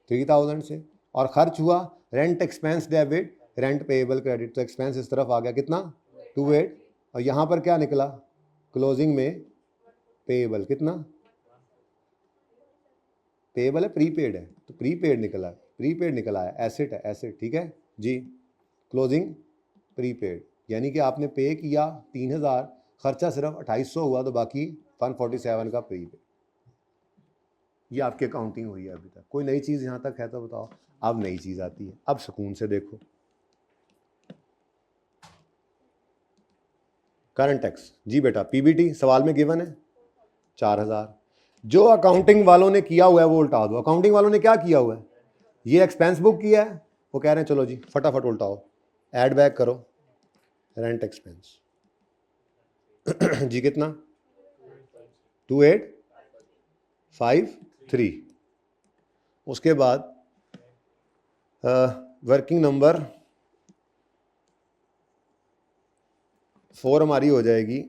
3000 से। और खर्च हुआ rent expense debit rent payable credit, तो एक्सपेंस इस तरफ आ गया कितना, 28। और यहाँ पर क्या निकला, क्लोजिंग में पेएबल कितना, पेएबल है प्रीपेड है, तो प्रीपेड निकला, प्रीपेड निकला है, एसेट है, एसेट, ठीक है जी। क्लोजिंग प्रीपेड, यानी कि आपने पे किया 3000, खर्चा सिर्फ 2800 हुआ, तो बाकी 147 का प्रीपेड। ये आपकी अकाउंटिंग हुई है अभी तक। कोई नई चीज़ यहाँ तक है तो बताओ। अब नई चीज़ आती है, अब सुकून से देखो, करंट टैक्स। जी बेटा, PBT सवाल में गिवन है 4000। जो अकाउंटिंग वालों ने किया हुआ है वो उल्टा दो। अकाउंटिंग वालों ने क्या किया हुआ है, ये एक्सपेंस बुक किया है, वो कह रहे हैं चलो जी फटाफट उल्टाओ, ऐड बैक करो रेंट एक्सपेंस। जी कितना 2853। उसके बाद वर्किंग नंबर 4 हमारी हो जाएगी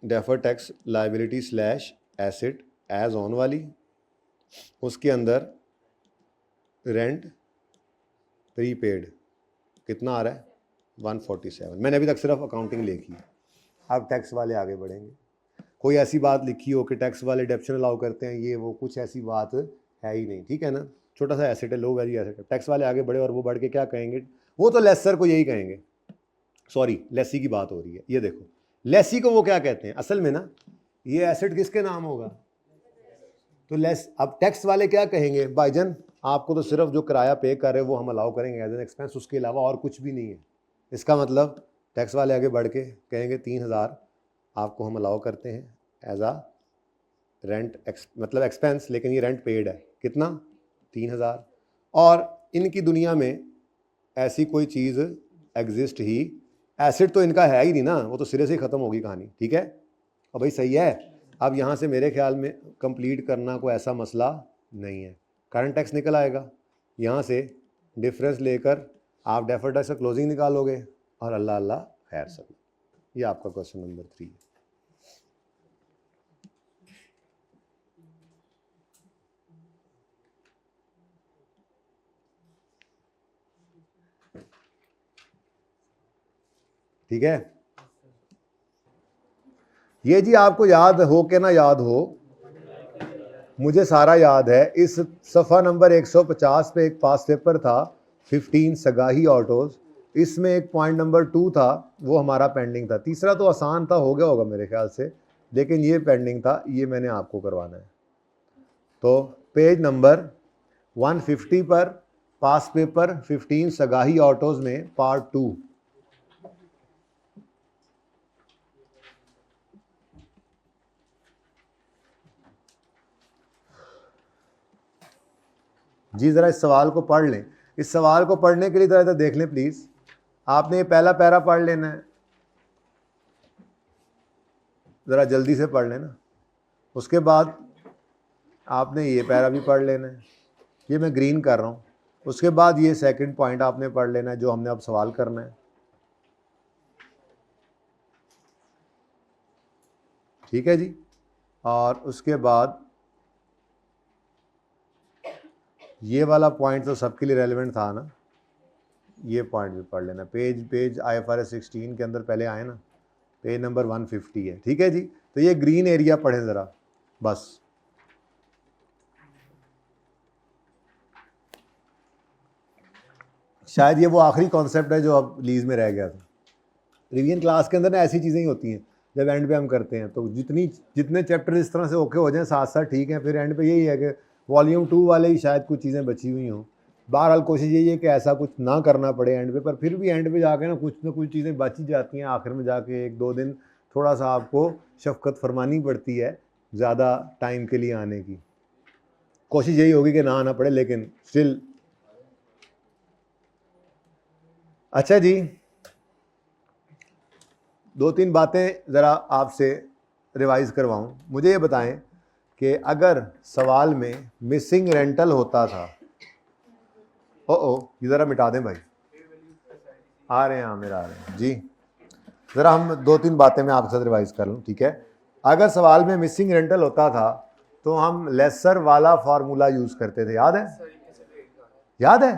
defer tax liability slash asset as on वाली। उसके अंदर रेंट प्रीपेड कितना आ रहा है 147। मैंने अभी तक सिर्फ अकाउंटिंग लिखी है, अब टैक्स वाले आगे बढ़ेंगे। कोई ऐसी बात लिखी हो कि टैक्स वाले डेप्शन अलाउ करते हैं, ये वो कुछ ऐसी बात है ही नहीं, ठीक है ना। छोटा सा एसेट है, लो वैल्यू एसेट है, टैक्स वाले आगे बढ़े और वो बढ़ के क्या कहेंगे, वो तो लेसर को यही कहेंगे, सॉरी लेसी की बात हो रही है। ये देखो लेसी को वो क्या कहते हैं असल में ना, ये एसेट किसके नाम होगा तो लेस। अब टैक्स वाले क्या कहेंगे, भाईजान आपको तो सिर्फ जो किराया पे कर रहे हैं वो हम अलाउ करेंगे एज एन एक्सपेंस, उसके अलावा और कुछ भी नहीं है। इसका मतलब टैक्स वाले आगे बढ़ के कहेंगे 3000 आपको हम अलाउ करते हैं एज आ रेंट मतलब एक्सपेंस, लेकिन ये रेंट पेड है कितना 3000। और इनकी दुनिया में ऐसी कोई चीज़ एग्जिस्ट ही, एसिड तो इनका है ही नहीं ना, वो तो सिरे से ही ख़त्म होगी कहानी, ठीक है। और भाई सही है, अब यहाँ से मेरे ख्याल में कंप्लीट करना कोई ऐसा मसला नहीं है। करंट टैक्स निकल आएगा, यहाँ से डिफरेंस लेकर आप डेफर्ड टैक्स का क्लोजिंग निकालोगे और अल्लाह अल्लाह खैर सब। ये आपका क्वेश्चन नंबर 3 है। ठीक है, ये जी आपको याद हो के ना याद हो, मुझे सारा याद है। इस सफ़ा नंबर 150 पे एक पास पेपर था 15 सगाही ऑटोज, इसमें एक पॉइंट नंबर 2 था वो हमारा पेंडिंग था। तीसरा तो आसान था, हो गया होगा मेरे ख्याल से, लेकिन ये पेंडिंग था, ये मैंने आपको करवाना है। तो पेज नंबर 150 पर पास पेपर 15 सगाही ऑटोज में पार्ट 2। जी ज़रा इस सवाल को पढ़ लें। इस सवाल को पढ़ने के लिए ज़रा देख लें प्लीज़। आपने ये पहला पैरा पढ़ लेना है, ज़रा जल्दी से पढ़ लेना। उसके बाद आपने ये पैरा भी पढ़ लेना है, ये मैं ग्रीन कर रहा हूँ। उसके बाद ये सेकंड पॉइंट आपने पढ़ लेना है जो हमने अब सवाल करना है, ठीक है जी। और उसके बाद ये वाला पॉइंट तो सबके लिए रेलेवेंट था ना, ये पॉइंट भी पढ़ लेना। पेज IFRS 16 के अंदर पहले आए ना, पेज नंबर 150 है, ठीक है जी। तो ये ग्रीन एरिया पढ़ें ज़रा बस। शायद ये वो आखिरी कॉन्सेप्ट है जो अब लीज में रह गया था। रिवीजन क्लास के अंदर ना ऐसी चीज़ें ही होती हैं, जब एंड पे हम करते हैं तो जितने चैप्टर इस तरह से ओके हो जाएं साथ साथ ठीक है, फिर एंड पे यही है कि वॉल्यूम 2 वाले ही शायद कुछ चीज़ें बची हुई हों। बहरहाल कोशिश यही है कि ऐसा कुछ ना करना पड़े एंड पे, पर फिर भी एंड पे जाके ना कुछ चीज़ें बच ही जाती हैं। आखिर में जाके 1-2 दिन थोड़ा सा आपको शफकत फरमानी पड़ती है ज़्यादा टाइम के लिए आने की। कोशिश यही होगी कि ना आना पड़े, लेकिन स्टिल। अच्छा जी, 2-3 बातें ज़रा आपसे रिवाइज़ करवाऊँ। मुझे ये बताएं कि अगर सवाल में मिसिंग रेंटल होता था, ये ज़रा मिटा दें भाई, आ रहे हैं, हाँ मेरा आ रहे हैं जी। ज़रा हम 2-3 बातें मैं आपके साथ रिवाइज़ कर लूँ, ठीक है। अगर सवाल में मिसिंग रेंटल होता था तो हम लेसर वाला फार्मूला यूज़ करते थे, याद है? याद है?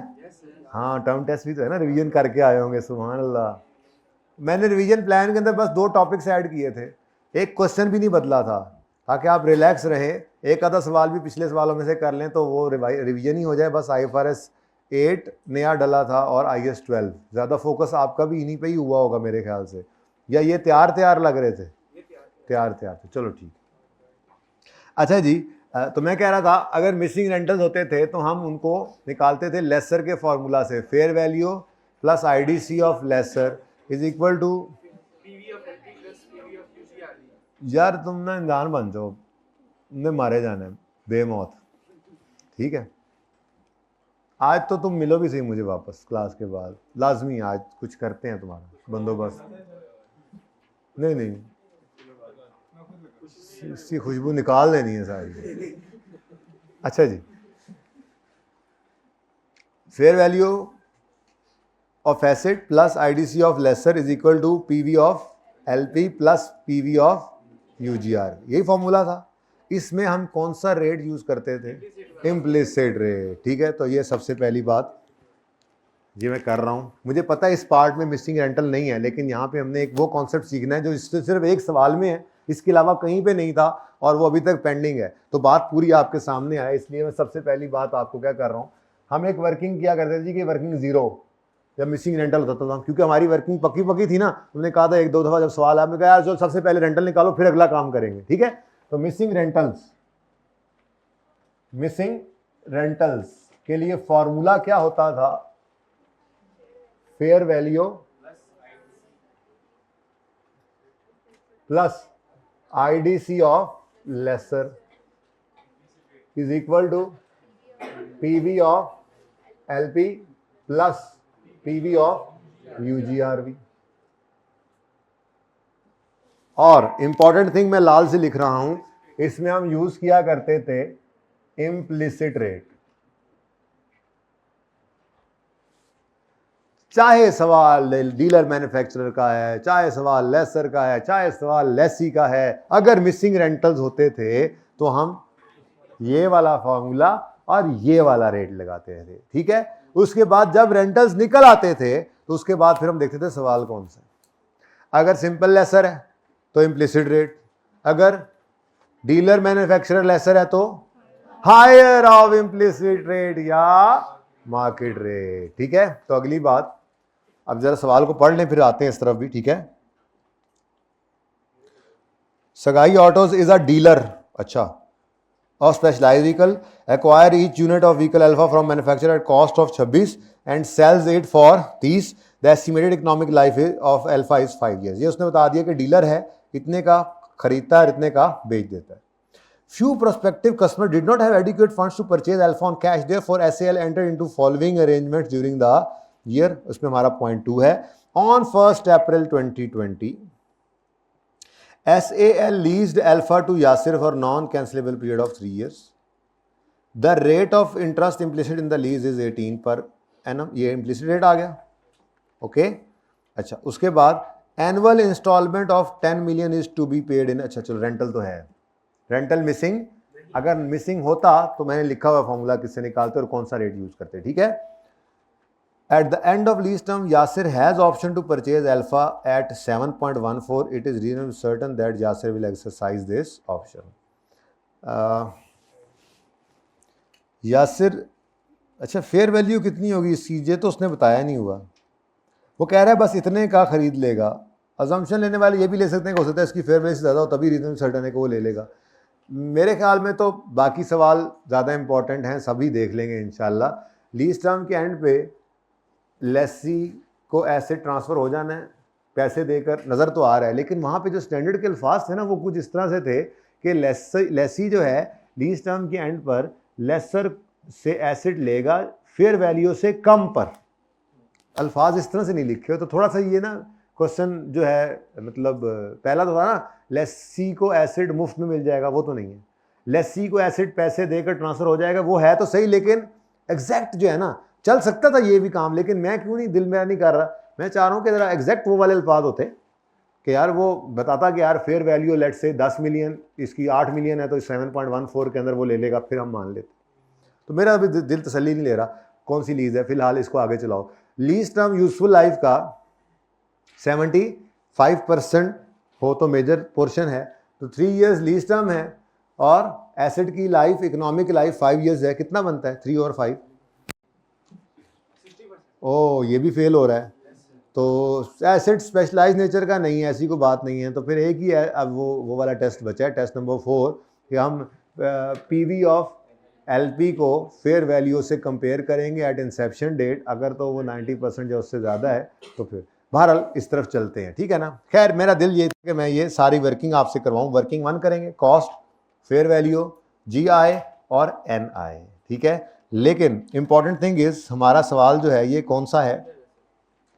हाँ, टर्म टेस्ट भी तो है ना, रिवीजन करके आए होंगे, सुभान अल्लाह। मैंने रिवीजन प्लान के अंदर बस 2 टॉपिक्स ऐड किए थे, एक क्वेश्चन भी नहीं बदला था, ताकि आप रिलैक्स रहे, एक आधा सवाल भी पिछले सवालों में से कर लें तो वो रिवीजन ही हो जाए। बस IFRS 8 नया डला था और IAS 12, ज़्यादा फोकस आपका भी इन्हीं पे ही हुआ होगा मेरे ख्याल से, या ये तैयार लग रहे थे? तैयार थे, चलो ठीक। अच्छा जी, तो मैं कह रहा था अगर मिसिंग रेंटल्स होते थे तो हम उनको निकालते थे लेसर के फॉर्मूला से, fair value plus IDC of laser is equal to. यार तुम ना इंसान बन जाओ, तुमने मारे जाना है बेमौत, ठीक है। आज तो तुम मिलो भी सही मुझे वापस क्लास के बाद, लाजमी आज कुछ करते हैं तुम्हारा बंदोबस्त। नहीं नहीं, इसकी खुशबू निकाल देनी है सारी। अच्छा जी, fair value of asset plus IDC of laser is equal to PV of LP plus PV of UGR, यही फॉर्मूला था। इसमें हम कौन सा रेट यूज करते थे? Implicit rate. ठीक है, तो ये सबसे पहली बात ये मैं कर रहा हूँ। मुझे पता है इस पार्ट में मिसिंग रेंटल नहीं है, लेकिन यहाँ पे हमने एक वो कॉन्सेप्ट सीखना है जो इससे सिर्फ एक सवाल में है, इसके अलावा कहीं पे नहीं था और वो अभी तक पेंडिंग है। तो बात पूरी आपके सामने आए, इसलिए मैं सबसे पहली बात आपको क्या कर रहा हूँ, हम एक वर्किंग किया करते थे कि वर्किंग जीरो जब मिसिंग रेंटल होता था, क्योंकि हमारी वर्किंग पक्की पक्की थी ना। हमने कहा था एक दो दफ़ा जब सवाल आपने कहा जो सबसे पहले रेंटल निकालो फिर अगला काम करेंगे। ठीक है, तो मिसिंग रेंटल्स के लिए फॉर्मूला क्या होता था? Fair value plus IDC of laser is equal to PV of LP plus PV of UGRV. और इंपॉर्टेंट थिंग मैं लाल से लिख रहा हूं, इसमें हम यूज किया करते थे इम्प्लिसिट रेट। चाहे सवाल डीलर मैन्युफैक्चरर का है, चाहे सवाल लेसर का है, चाहे सवाल लेसी का है, अगर मिसिंग रेंटल्स होते थे तो हम ये वाला फॉर्मूला और ये वाला रेट लगाते थे। ठीक है, उसके बाद जब रेंटल्स निकल आते थे तो उसके बाद फिर हम देखते थे सवाल कौन सा। अगर सिंपल लेसर है तो इम्प्लिसिट रेट, अगर डीलर मैन्युफैक्चरर लेसर है तो हायर ऑफ इम्प्लिसिट रेट या मार्केट रेट। ठीक है, तो अगली बात, अब जरा सवाल को पढ़ लें फिर आते हैं इस तरफ भी। ठीक है, सगाई ऑटोज इज अ डीलर, अच्छा, of specialized vehicle, acquire each unit of vehicle alpha from manufacturer at cost of 26 and sells it for 30. The estimated economic life of alpha is 5 years. ये उसने बता दिया कि डीलर है, इतने का खरीदता है, इतने का बेच देता है। Few prospective customers did not have adequate funds to purchase alpha on cash. Therefore, SAL entered into following arrangements during the year. उसमें हमारा point 2 है, on 1st April 2020. SAL leased alpha to Yasir for non-cancelable period of 3 years. The rate of interest implicit in the lease is 18 per annum. ये implicit rate आ गया, okay. अच्छा, उसके बाद annual installment of 10 million is to be paid in, अच्छा चलो rental तो है, rental missing, अगर मिसिंग होता तो मैंने लिखा हुआ फॉर्मूला किससे निकालते और कौन सा रेट यूज करते। ठीक है, at the end of lease term, Yasir has option to purchase alpha at 7.14. It is reasonably certain that Yasir will exercise this option. Yasir, अच्छा फेयर वैल्यू कितनी होगी इसकी, ये तो उसने बताया नहीं हुआ। वो कह रहा है बस इतने का खरीद लेगा। अजम्पशन लेने वाले ये भी ले सकते हैं कि हो सकता है इसकी फेयर वैल्यू से ज़्यादा हो, तभी रीजनेबल सर्टन है कि वो ले लेगा। मेरे ख्याल में तो बाकी सवाल ज़्यादा इंपॉर्टेंट हैं, सभी देख लेंगे इंशाल्लाह। लीज टर्म के एंड पे लेसी को एसेट ट्रांसफ़र हो जाना है, पैसे देकर नज़र तो आ रहा है, लेकिन वहाँ पे जो स्टैंडर्ड के अल्फाज थे ना वो कुछ इस तरह से थे कि लेसी जो है लीज टर्म के एंड पर लेसर से एसेट लेगा फेयर वैल्यू से कम पर। अल्फाज इस तरह से नहीं लिखे हो, तो थोड़ा सा ये ना क्वेश्चन जो है, मतलब पहला तो था ना लेसी को एसेट मुफ्त में मिल जाएगा, वो तो नहीं है। लेसी को एसेट पैसे देकर ट्रांसफ़र हो जाएगा, वो है तो सही, लेकिन एग्जैक्ट जो है ना, चल सकता था ये भी काम, लेकिन मैं क्यों नहीं, दिल में नहीं कर रहा। मैं चाह रहा हूँ कि ज़रा एग्जैक्ट वो वाले अल्फाज होते कि यार वो बताता कि यार फेयर वैल्यू लेट से 10 मिलियन, इसकी 8 मिलियन है तो 7.14 के अंदर वो ले लेगा, फिर हम मान लेते। तो मेरा अभी दिल तसल्ली नहीं ले रहा कौन सी लीज़ है, फिलहाल इसको आगे चलाओ। लीज टर्म यूजफुल लाइफ का 75% हो तो मेजर पोर्शन है, तो 3 इयर्स लीज टर्म है, और एसेट की लाइफ, इकोनॉमिक लाइफ 5 इयर्स है। कितना बनता है 3 और 5? ओ ये भी फेल हो रहा है। तो एसेट स्पेशलाइज नेचर का नहीं है, ऐसी कोई बात नहीं है। तो फिर एक ही है अब वो वाला टेस्ट बचा है, टेस्ट नंबर 4, कि हम पीवी ऑफ एलपी को फेयर वैल्यू से कंपेयर करेंगे एट इंसेप्शन डेट। अगर तो वो 90% या उससे ज़्यादा है तो फिर बहरहाल इस तरफ चलते हैं, ठीक है ना। खैर मेरा दिल ये था कि मैं ये सारी वर्किंग आपसे करवाऊँ। वर्किंग 1 करेंगे, कॉस्ट, फेयर वैल्यू, GI और NI, ठीक है। लेकिन इंपॉर्टेंट थिंग इज हमारा सवाल जो है ये कौन सा है,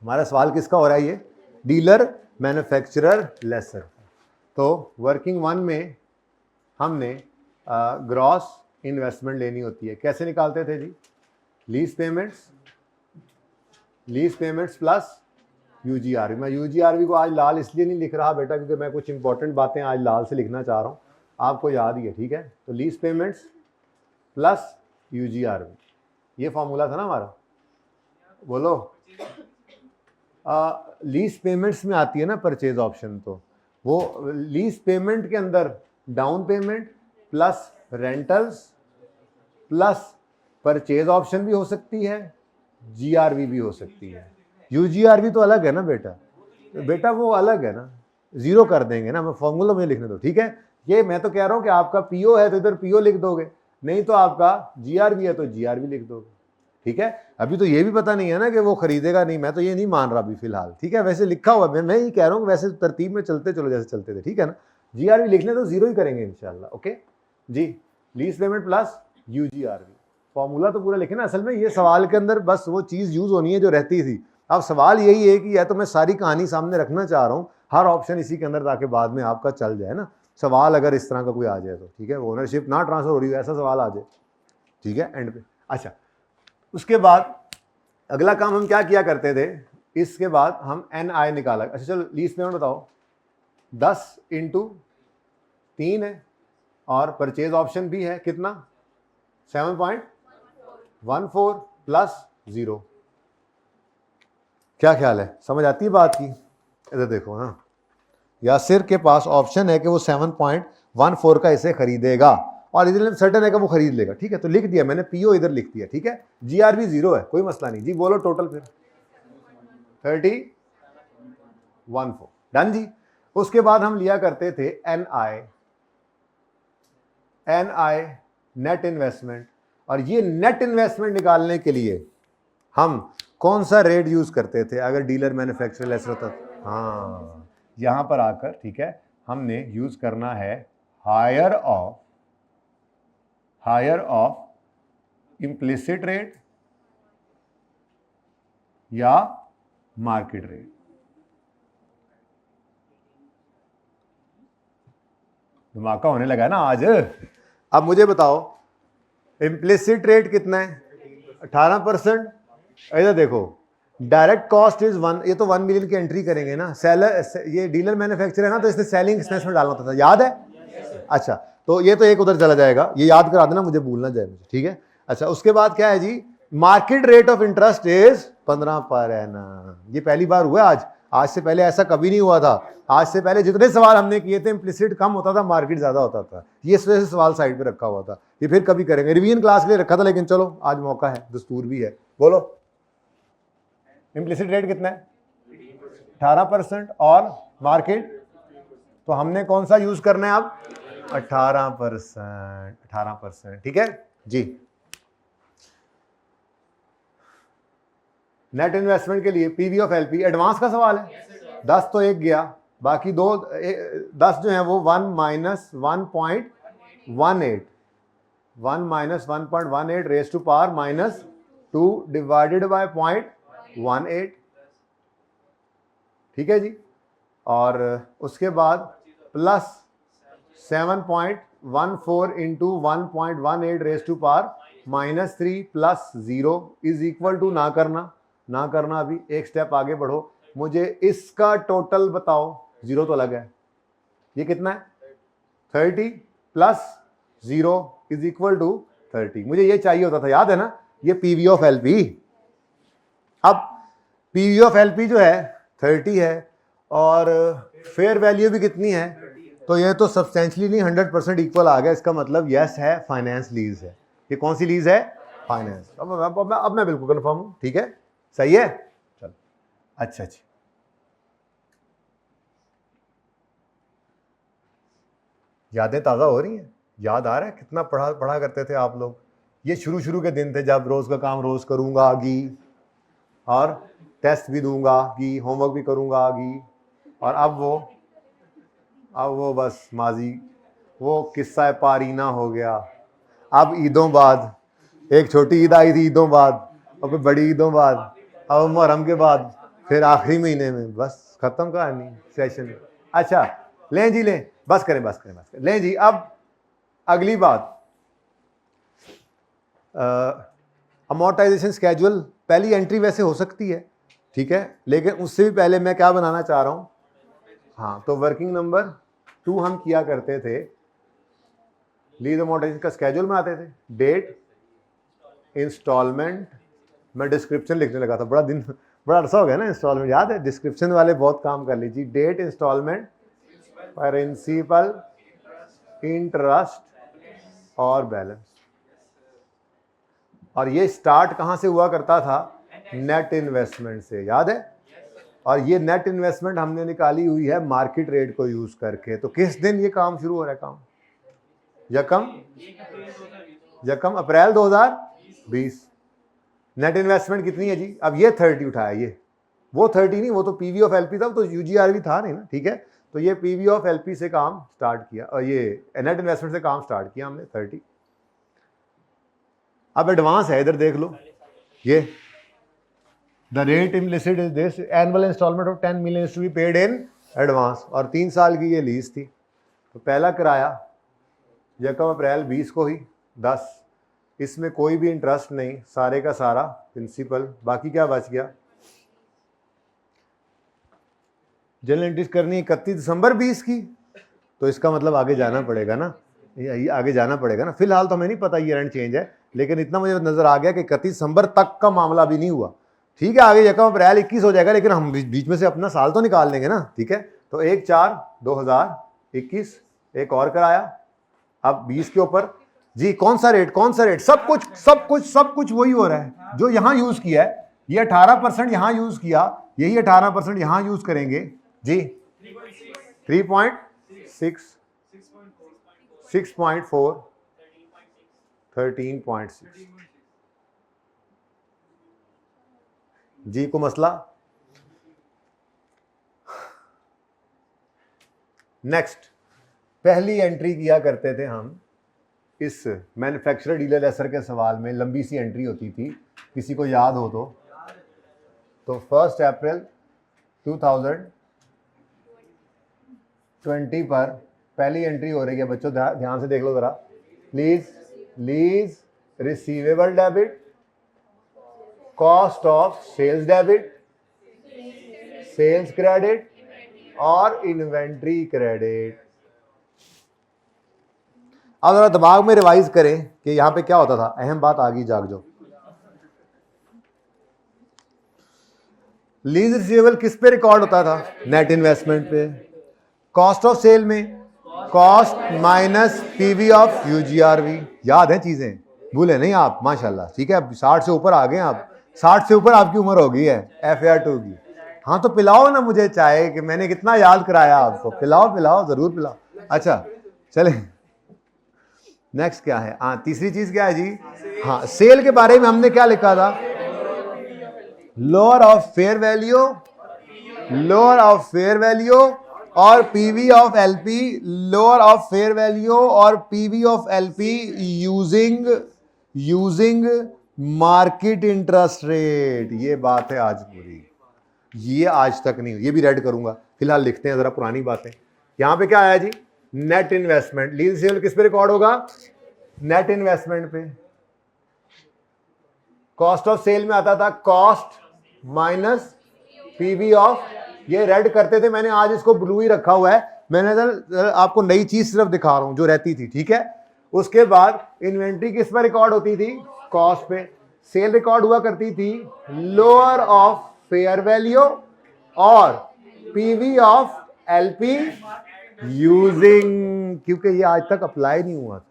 हमारा सवाल किसका हो रहा है, ये डीलर मैन्युफैक्चरर लेसर। तो वर्किंग वन में हमने ग्रॉस इन्वेस्टमेंट लेनी होती है, कैसे निकालते थे जी, लीज पेमेंट्स प्लस यूजीआरवी। मैं यूजीआरवी को आज लाल इसलिए नहीं लिख रहा बेटा क्योंकि मैं कुछ इंपॉर्टेंट बातें आज लाल से लिखना चाह रहा हूँ, आपको याद ही है, ठीक है। तो लीज पेमेंट्स प्लस यूजीआरवी, ये फॉर्मूला था ना हमारा, बोलो। लीज पेमेंट्स में आती है ना परचेज ऑप्शन, तो वो लीज पेमेंट के अंदर down payment plus rentals plus purchase option भी हो सकती है, जीआरवी भी हो सकती है। यूजीआरवी तो अलग है ना बेटा, बेटा वो अलग है ना, जीरो कर देंगे ना, मैं फॉर्मूला मुझे लिखने दो, ठीक है। ये मैं तो कह रहा हूं कि आपका पीओ है तो इधर पीओ लिख दोगे, नहीं तो आपका जीआरवी है तो जीआरवी लिख दोगे, ठीक है। अभी तो ये भी पता नहीं है ना कि वो खरीदेगा नहीं, मैं तो ये नहीं मान रहा अभी फिलहाल, ठीक है। वैसे लिखा हुआ मैं ये कह रहा हूँ वैसे तरतीब में चलते चलो जैसे चलते थे, ठीक है ना। जीआरवी लिखने तो जीरो ही करेंगे इंशाल्लाह, ओके जी। Lease payment plus UGRV, formula तो पूरा लिखे ना। असल में ये सवाल के अंदर बस वो चीज़ यूज होनी है जो रहती थी। अब सवाल यही है कि या तो मैं सारी कहानी सामने रखना चाह रहा हूँ, हर ऑप्शन इसी के अंदर ताकि बाद में आपका चल जाए ना सवाल, अगर इस तरह का कोई आ जाए तो, ठीक है। ओनरशिप ना ट्रांसफर हो रही है ऐसा सवाल आ जाए, ठीक है, एंड पे। अच्छा, उसके बाद अगला काम हम क्या किया करते थे, इसके बाद हम NI निकाला। अच्छा चलो लीज पेमेंट बताओ, 10 इंटू 3 है और परचेज ऑप्शन भी है कितना, 7.14 प्लस 0। क्या ख्याल है, समझ आती है बात की? इधर देखो ना, यासिर के पास ऑप्शन है कि वो 7.14 का इसे खरीदेगा और इधर सर्टेन है कि वो खरीद लेगा, ठीक है। तो लिख दिया मैंने, पीओ इधर लिख दिया, ठीक है। जीआरवी 0 है, कोई मसला नहीं जी। बोलो टोटल फिर 30.14, डन जी। उसके बाद हम लिया करते थे NI नेट इन्वेस्टमेंट, और ये नेट इन्वेस्टमेंट निकालने के लिए हम कौन सा रेट यूज करते थे अगर डीलर मैन्युफैक्चरर लेसर होता? हाँ, यहां पर आकर, ठीक है, हमने यूज करना है हायर ऑफ इम्प्लिसिट रेट या मार्केट रेट। धमाका होने लगा है ना आज। अब मुझे बताओ इम्प्लिसिट रेट कितना है, 18%। इधर देखो, डायरेक्ट कॉस्ट इज 1, ये तो 1 मिलियन की एंट्री करेंगे ना। सेलर, ये डीलर मैन्युफैक्चरर है ना, तो इसने सेलिंग एक्सपेंस में डालना होता था, याद है? अच्छा, तो ये तो एक उधर चला जाएगा, ये याद करा देना मुझे, भूलना जाए मुझे, ठीक है। अच्छा, उसके बाद क्या है जी, market rate of interest is 15 per annum. ये पहली बार हुआ आज से पहले ऐसा कभी नहीं हुआ था। आज से पहले जितने सवाल हमने किए थे इम्प्लिसिट कम होता था, मार्केट ज्यादा होता था। ये इस वजह से सवाल साइड पे रखा हुआ था, ये फिर कभी करेंगे, रिवीजन क्लास के लिए रखा था, लेकिन चलो आज मौका है, दस्तूर भी है। बोलो इम्प्लिसिट रेट कितना है, 18% और मार्केट, तो हमने कौन सा यूज करना है अब, 18%, ठीक है जी। नेट इन्वेस्टमेंट के लिए पीवी ऑफ एलपी, एडवांस का सवाल है, 10 तो एक गया, बाकी 10 जो है वो 1 minus 1.18, 1 minus 1.18 raise to power minus 2 divided by 0.18, ठीक है जी। और उसके बाद plus 7.14 into 1.18 raise to power minus 3 plus 0 is equal to, ना करना अभी एक स्टेप आगे बढ़ो, मुझे इसका टोटल बताओ। 0 तो अलग है, ये कितना है, 30 प्लस 0 इज इक्वल टू 30। मुझे ये चाहिए होता था, याद है ना, ये पीवी ऑफ एलपी। अब पीवी ऑफ एलपी जो है 30 है और फेयर वैल्यू भी कितनी है, तो ये तो सब्सटेंशियली नहीं 100% इक्वल आ गया। इसका मतलब यस है, फाइनेंस लीज है। ये कौन सी लीज है, फाइनेंस। अब मैं बिल्कुल कंफर्म हूं, ठीक है, सही है, चलो। अच्छा, यादें ताज़ा हो रही हैं, याद आ रहा है कितना पढ़ा करते थे आप लोग। ये शुरू के दिन थे जब रोज़ का काम रोज़ करूँगा गी, और टेस्ट भी दूंगा गी, होमवर्क भी करूँगा गी, और अब वो बस माजी, वो किस्सा पारीना हो गया। अब ईदों बाद एक छोटी ईद आई थी ईदों बाद, और फिर बड़ी ईदों बाद, अब मुहर्रम के बाद, फिर आखिरी महीने में, बस खत्म कहानी सेशन। अच्छा लें जी लें, बस करें बस करें बस करें, लें जी। अब अगली बात, अमोर्टाइजेशन स्केड्यूल, पहली एंट्री वैसे हो सकती है, ठीक है, लेकिन उससे भी पहले मैं क्या बनाना चाह रहा हूं, हाँ, तो वर्किंग नंबर 2 हम किया करते थे, लीज अमोर्टाइजेशन का स्केड्यूल बनाते थे, डेट, इंस्टॉलमेंट, मैं डिस्क्रिप्शन लिखने लगा था, बड़ा अरसा हो गया ना, इंस्टॉलमेंट याद है, डिस्क्रिप्शन वाले बहुत काम कर लीजिए, डेट, इंस्टॉलमेंट, प्रिंसिपल, इंटरेस्ट और बैलेंस। और ये स्टार्ट कहां से हुआ करता था, नेट इन्वेस्टमेंट से, याद है। और ये नेट इन्वेस्टमेंट हमने निकाली हुई है मार्केट रेट को यूज करके। तो किस दिन ये काम शुरू हो रहा है, काम यकम अप्रैल 2020। नेट इन्वेस्टमेंट कितनी है जी, अब ये 30 उठाया, ये वो 30 नहीं, वो तो पीवी ऑफ एलपी था, तो यूजीआरवी था नहीं ना, ठीक है। तो ये पीवी ऑफ एलपी से काम स्टार्ट किया, और ये नेट इन्वेस्टमेंट से काम स्टार्ट किया हमने 30। अब एडवांस है, इधर देख लो, ये the rate implicit is this, annual instalment of 10 million to be paid in advance, और 3 साल की ये लीज थी। तो पहला किराया यकम अप्रैल 20 को ही 10, इसमें कोई भी इंटरेस्ट नहीं, सारे का सारा प्रिंसिपल, बाकी क्या बच गया, जनरल एंट्रीज करनी 31 दिसंबर 20 की, तो इसका मतलब आगे जाना पड़ेगा ना, ये आगे जाना पड़ेगा ना। फिलहाल तो हमें नहीं पता ये एंड चेंज है, लेकिन इतना मुझे नजर आ गया कि 31 दिसंबर तक का मामला भी नहीं हुआ, ठीक है। आगे यकम अप्रैल 21 हो जाएगा, लेकिन हम बीच में से अपना साल तो निकाल लेंगे ना, ठीक है। तो 1/4/2021 एक और कराया, अब 20 के ऊपर जी कौन सा रेट, सब कुछ वही हो रहा है जो यहां यूज किया है। ये 18% यहां यूज किया, यही 18% यहां यूज करेंगे जी, 3.6, 6.4, 13.6 जी। को मसला नेक्स्ट, पहली एंट्री किया करते थे हम इस मैन्युफैक्चरर डीलर लेसर के सवाल में, लंबी सी एंट्री होती थी, किसी को याद हो तो 1 अप्रैल 2020 पर पहली एंट्री हो रही है बच्चों, ध्यान से देख लो जरा please. Lease receivable debit, cost of sales debit, sales credit और इन्वेंट्री क्रेडिट। अब जरा दिमाग में रिवाइज करें कि यहां पे क्या होता था, अहम बात आ गई, जाग जाओ। लीज रिसीवेबल किस पे रिकॉर्ड होता था, नेट इन्वेस्टमेंट पे। कॉस्ट ऑफ सेल में cost minus PV of UGRV, याद है चीजें, भूले नहीं आप, माशाल्लाह, ठीक है। 60 से ऊपर आ गए आप, 60 से ऊपर आपकी उम्र हो गई है FAR2 की। हाँ तो पिलाओ ना मुझे चाय, कि मैंने कितना याद कराया आपको, पिलाओ जरूर पिलाओ। अच्छा चले, नेक्स्ट क्या है, हाँ तीसरी चीज क्या है जी, हाँ सेल के बारे में हमने क्या लिखा था, लोअर ऑफ फेयर वैल्यू और PV of LP, lower of fair value और PV of LP using market interest rate. ये बात है आज पूरी, ये आज तक नहीं, ये भी रेड करूंगा, फिलहाल लिखते हैं जरा पुरानी बातें। यहां पे क्या आया जी, नेट इन्वेस्टमेंट, लीज सेल किस पे रिकॉर्ड होगा, नेट इन्वेस्टमेंट पे। कॉस्ट ऑफ सेल में आता था कॉस्ट माइनस पीवी ऑफ, ये रेड करते थे, मैंने आज इसको ब्लू ही रखा हुआ है, मैंने आपको नई चीज सिर्फ दिखा रहा हूं जो रहती थी, ठीक है। उसके बाद इन्वेंट्री किस पर रिकॉर्ड होती थी, कॉस्ट पे। सेल रिकॉर्ड हुआ करती थी लोअर ऑफ फेयर वैल्यू और पीवी ऑफ एलपी यूजिंग, क्योंकि ये आज तक अप्लाई नहीं हुआ था,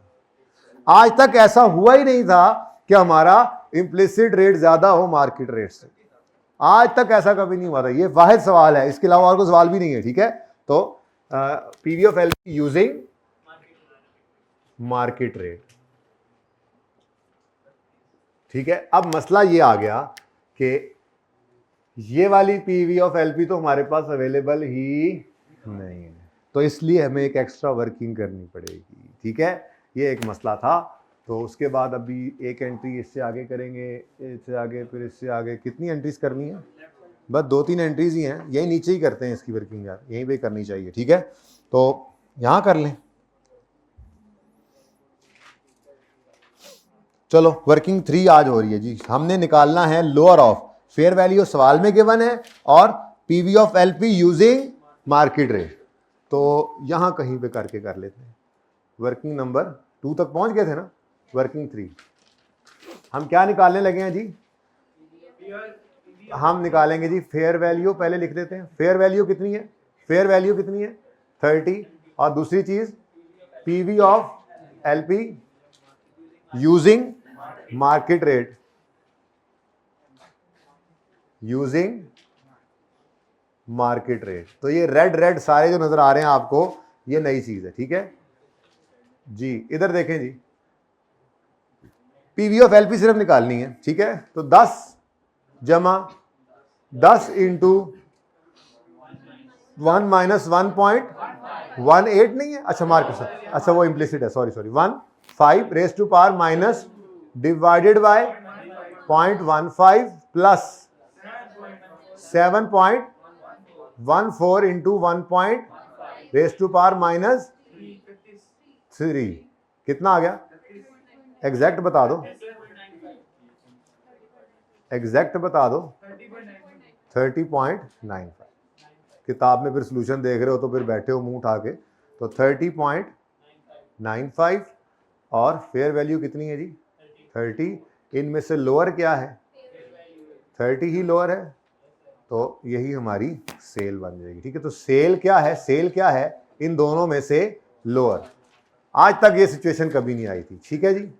आज तक ऐसा हुआ ही नहीं था कि हमारा इंप्लिसिट रेट ज्यादा हो मार्केट रेट से, आज तक ऐसा कभी नहीं हुआ था। ये वाहिद सवाल है, इसके अलावा और कोई सवाल भी नहीं है, ठीक है। तो PV of LP using market rate, ठीक है। अब मसला ये आ गया कि ये वाली पीवी ऑफ एलपी तो हमारे पास अवेलेबल ही नहीं है, तो इसलिए हमें एक एक्स्ट्रा वर्किंग करनी पड़ेगी, ठीक है। ये एक मसला था, तो उसके बाद अभी एक एंट्री इससे आगे करेंगे, इससे आगे, फिर इससे आगे। कितनी एंट्रीज करनी है? बस 2-3 एंट्रीज ही हैं, यही नीचे ही करते हैं इसकी वर्किंग यार, यहीं पे करनी चाहिए, ठीक है। तो यहाँ कर लें। चलो वर्किंग 3 आज हो रही है जी। हमने निकालना है लोअर ऑफ फेयर वैल्यू, सवाल में गिवन है, और PV of LP using market rate. तो यहां कहीं पे करके कर लेते हैं। वर्किंग नंबर 2 तक पहुंच गए थे ना, वर्किंग 3 हम क्या निकालने लगे हैं जी? हम निकालेंगे जी फेयर वैल्यू, पहले लिख देते हैं। फेयर वैल्यू कितनी है? फेयर वैल्यू कितनी है? 30। और दूसरी चीज PV of LP using market rate, using market rate. तो ये रेड रेड सारे जो नजर आ रहे हैं आपको, ये नई चीज है, ठीक है जी। इधर देखें जी, पीवी ऑफ एलपी सिर्फ निकालनी है, ठीक है। तो 10 जमा 10 इंटू 1 माइनस 1.18 नहीं है, अच्छा मार्केट, अच्छा वो इम्प्लिसिट है, sorry 15 raise to power minus divided by 0.15 plus 7.14 into 1 raise to power minus 3। कितना आ गया? एग्जैक्ट बता दो, एग्जैक्ट बता दो। 30.95। किताब में फिर सोल्यूशन देख रहे हो तो फिर बैठे हो मुंह उठा के। तो 30.95 और फेयर वैल्यू कितनी है जी? 30। इनमें से लोअर क्या है? 30 ही लोअर है, तो यही हमारी सेल बन जाएगी, ठीक है। तो सेल क्या है? सेल क्या है? इन दोनों में से लोअर। आज तक ये सिचुएशन कभी नहीं आई थी, ठीक है जी।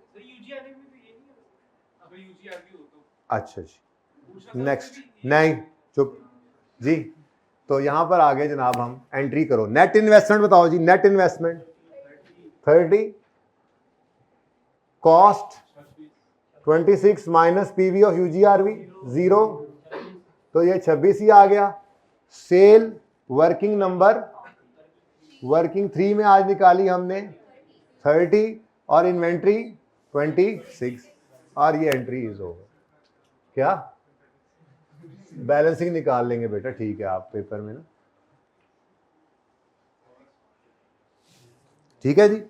अच्छा जी, नेक्स्ट। नहीं चुप जी। तो यहां पर आगे जनाब हम एंट्री करो। नेट इन्वेस्टमेंट बताओ जी। Net investment 30, cost 26 minus PV of UGRV 0, तो ये 26 ही आ गया। सेल वर्किंग नंबर, वर्किंग 3 में आज निकाली हमने 30 और इन्वेंट्री 26, और ये एंट्री इज ओवर। क्या बैलेंसिंग निकाल लेंगे बेटा, ठीक है, आप पेपर में ना, ठीक है जी।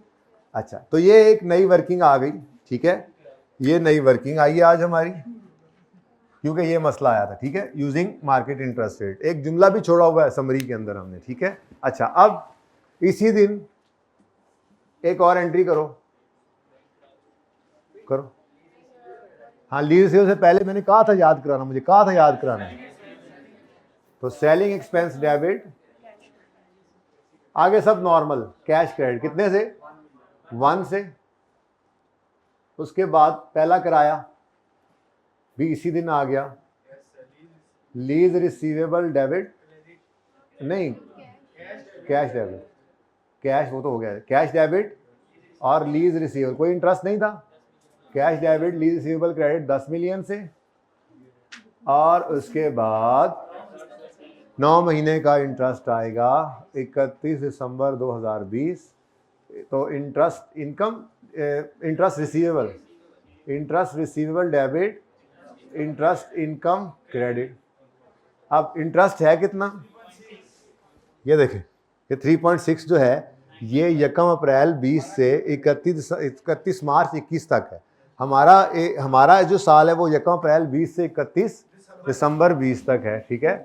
अच्छा, तो ये एक नई वर्किंग आ गई, ठीक है। ये नई वर्किंग आई है आज हमारी, क्योंकि ये मसला आया था, ठीक है। यूजिंग मार्केट इंटरेस्ट रेट, एक जुमला भी छोड़ा हुआ है समरी के अंदर हमने, ठीक है। अच्छा, अब इसी दिन एक और एंट्री करो। हाँ, लीज सेल से पहले मैंने कहा था याद कराना, मुझे कहा था याद कराना। तो सेलिंग एक्सपेंस डेबिट, आगे सब नॉर्मल, कैश क्रेडिट कितने से? 1 से। उसके बाद पहला किराया भी इसी दिन आ गया। लीज रिसीवेबल डेबिट, नहीं कैश डेबिट, कैश वो तो हो गया, कैश डेबिट और लीज रिसीवेबल, कोई इंटरेस्ट नहीं था। Cash debit lease receivable credit 10 million से, और उसके बाद 9 महीने का इंटरेस्ट आएगा 31 दिसंबर 2020। तो interest income, interest receivable debit, interest income credit. अब इंटरेस्ट है कितना? ये देखें, ये 3.6 जो है, ये 1 अप्रैल 20 से 31 मार्च 21 तक है। हमारा जो साल है वो 1 अप्रैल 20 से 31 दिसंबर 20 तक है, ठीक है।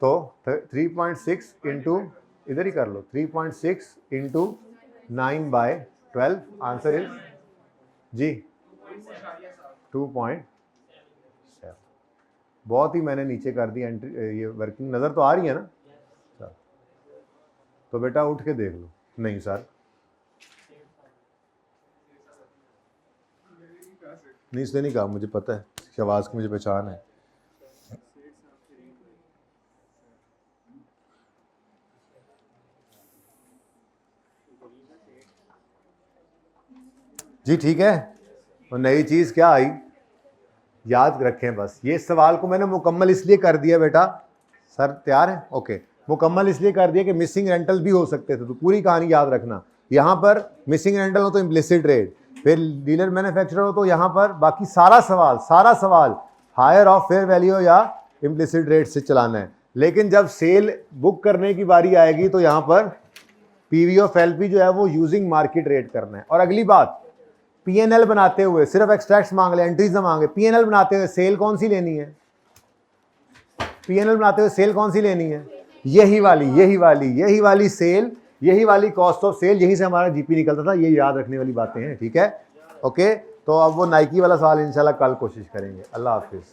तो 3.6 इंटू, इधर ही कर लो, 3.6 इंटू 9/12, आंसर इज जी 2.7। बहुत ही मैंने नीचे कर दी एंट्री, ये वर्किंग नज़र तो आ रही है ना। तो बेटा उठ के देख लो। नहीं सर, नहीं इसने नहीं कहा, मुझे पता है, आवाज़ की मुझे पहचान है। जी ठीक है। और नई चीज़ क्या आई याद रखें बस, ये सवाल को मैंने मुकम्मल इसलिए कर दिया बेटा, सर तैयार है? ओके, मुकम्मल इसलिए कर दिया कि मिसिंग रेंटल भी हो सकते थे, तो पूरी कहानी याद रखना। यहाँ पर मिसिंग रेंटल हो तो इम्प्लिसिट रेट, फिर डीलर मैन्युफैक्चरर हो तो यहाँ पर बाकी सारा सवाल हायर ऑफ फेयर वैल्यू या इम्प्लिसिट रेट से चलाना है। लेकिन जब सेल बुक करने की बारी आएगी तो यहाँ पर पीवी ऑफ एलपी जो है वो यूजिंग मार्केट रेट करना है। और अगली बात, पीएनएल बनाते हुए सिर्फ एक्सट्रैक्ट्स मांग ले, एंट्रीज ना मांगे। पीएनएल बनाते हुए सेल कौन सी लेनी है? पीएनएल बनाते हुए सेल कौन सी लेनी है? यही वाली सेल, यही वाली कॉस्ट ऑफ सेल, यहीं से हमारा जीपी निकलता था। ये याद रखने वाली बातें हैं, ठीक है? ओके, तो अब वो नाइकी वाला सवाल इंशाल्लाह कल कोशिश करेंगे। अल्लाह हाफिज।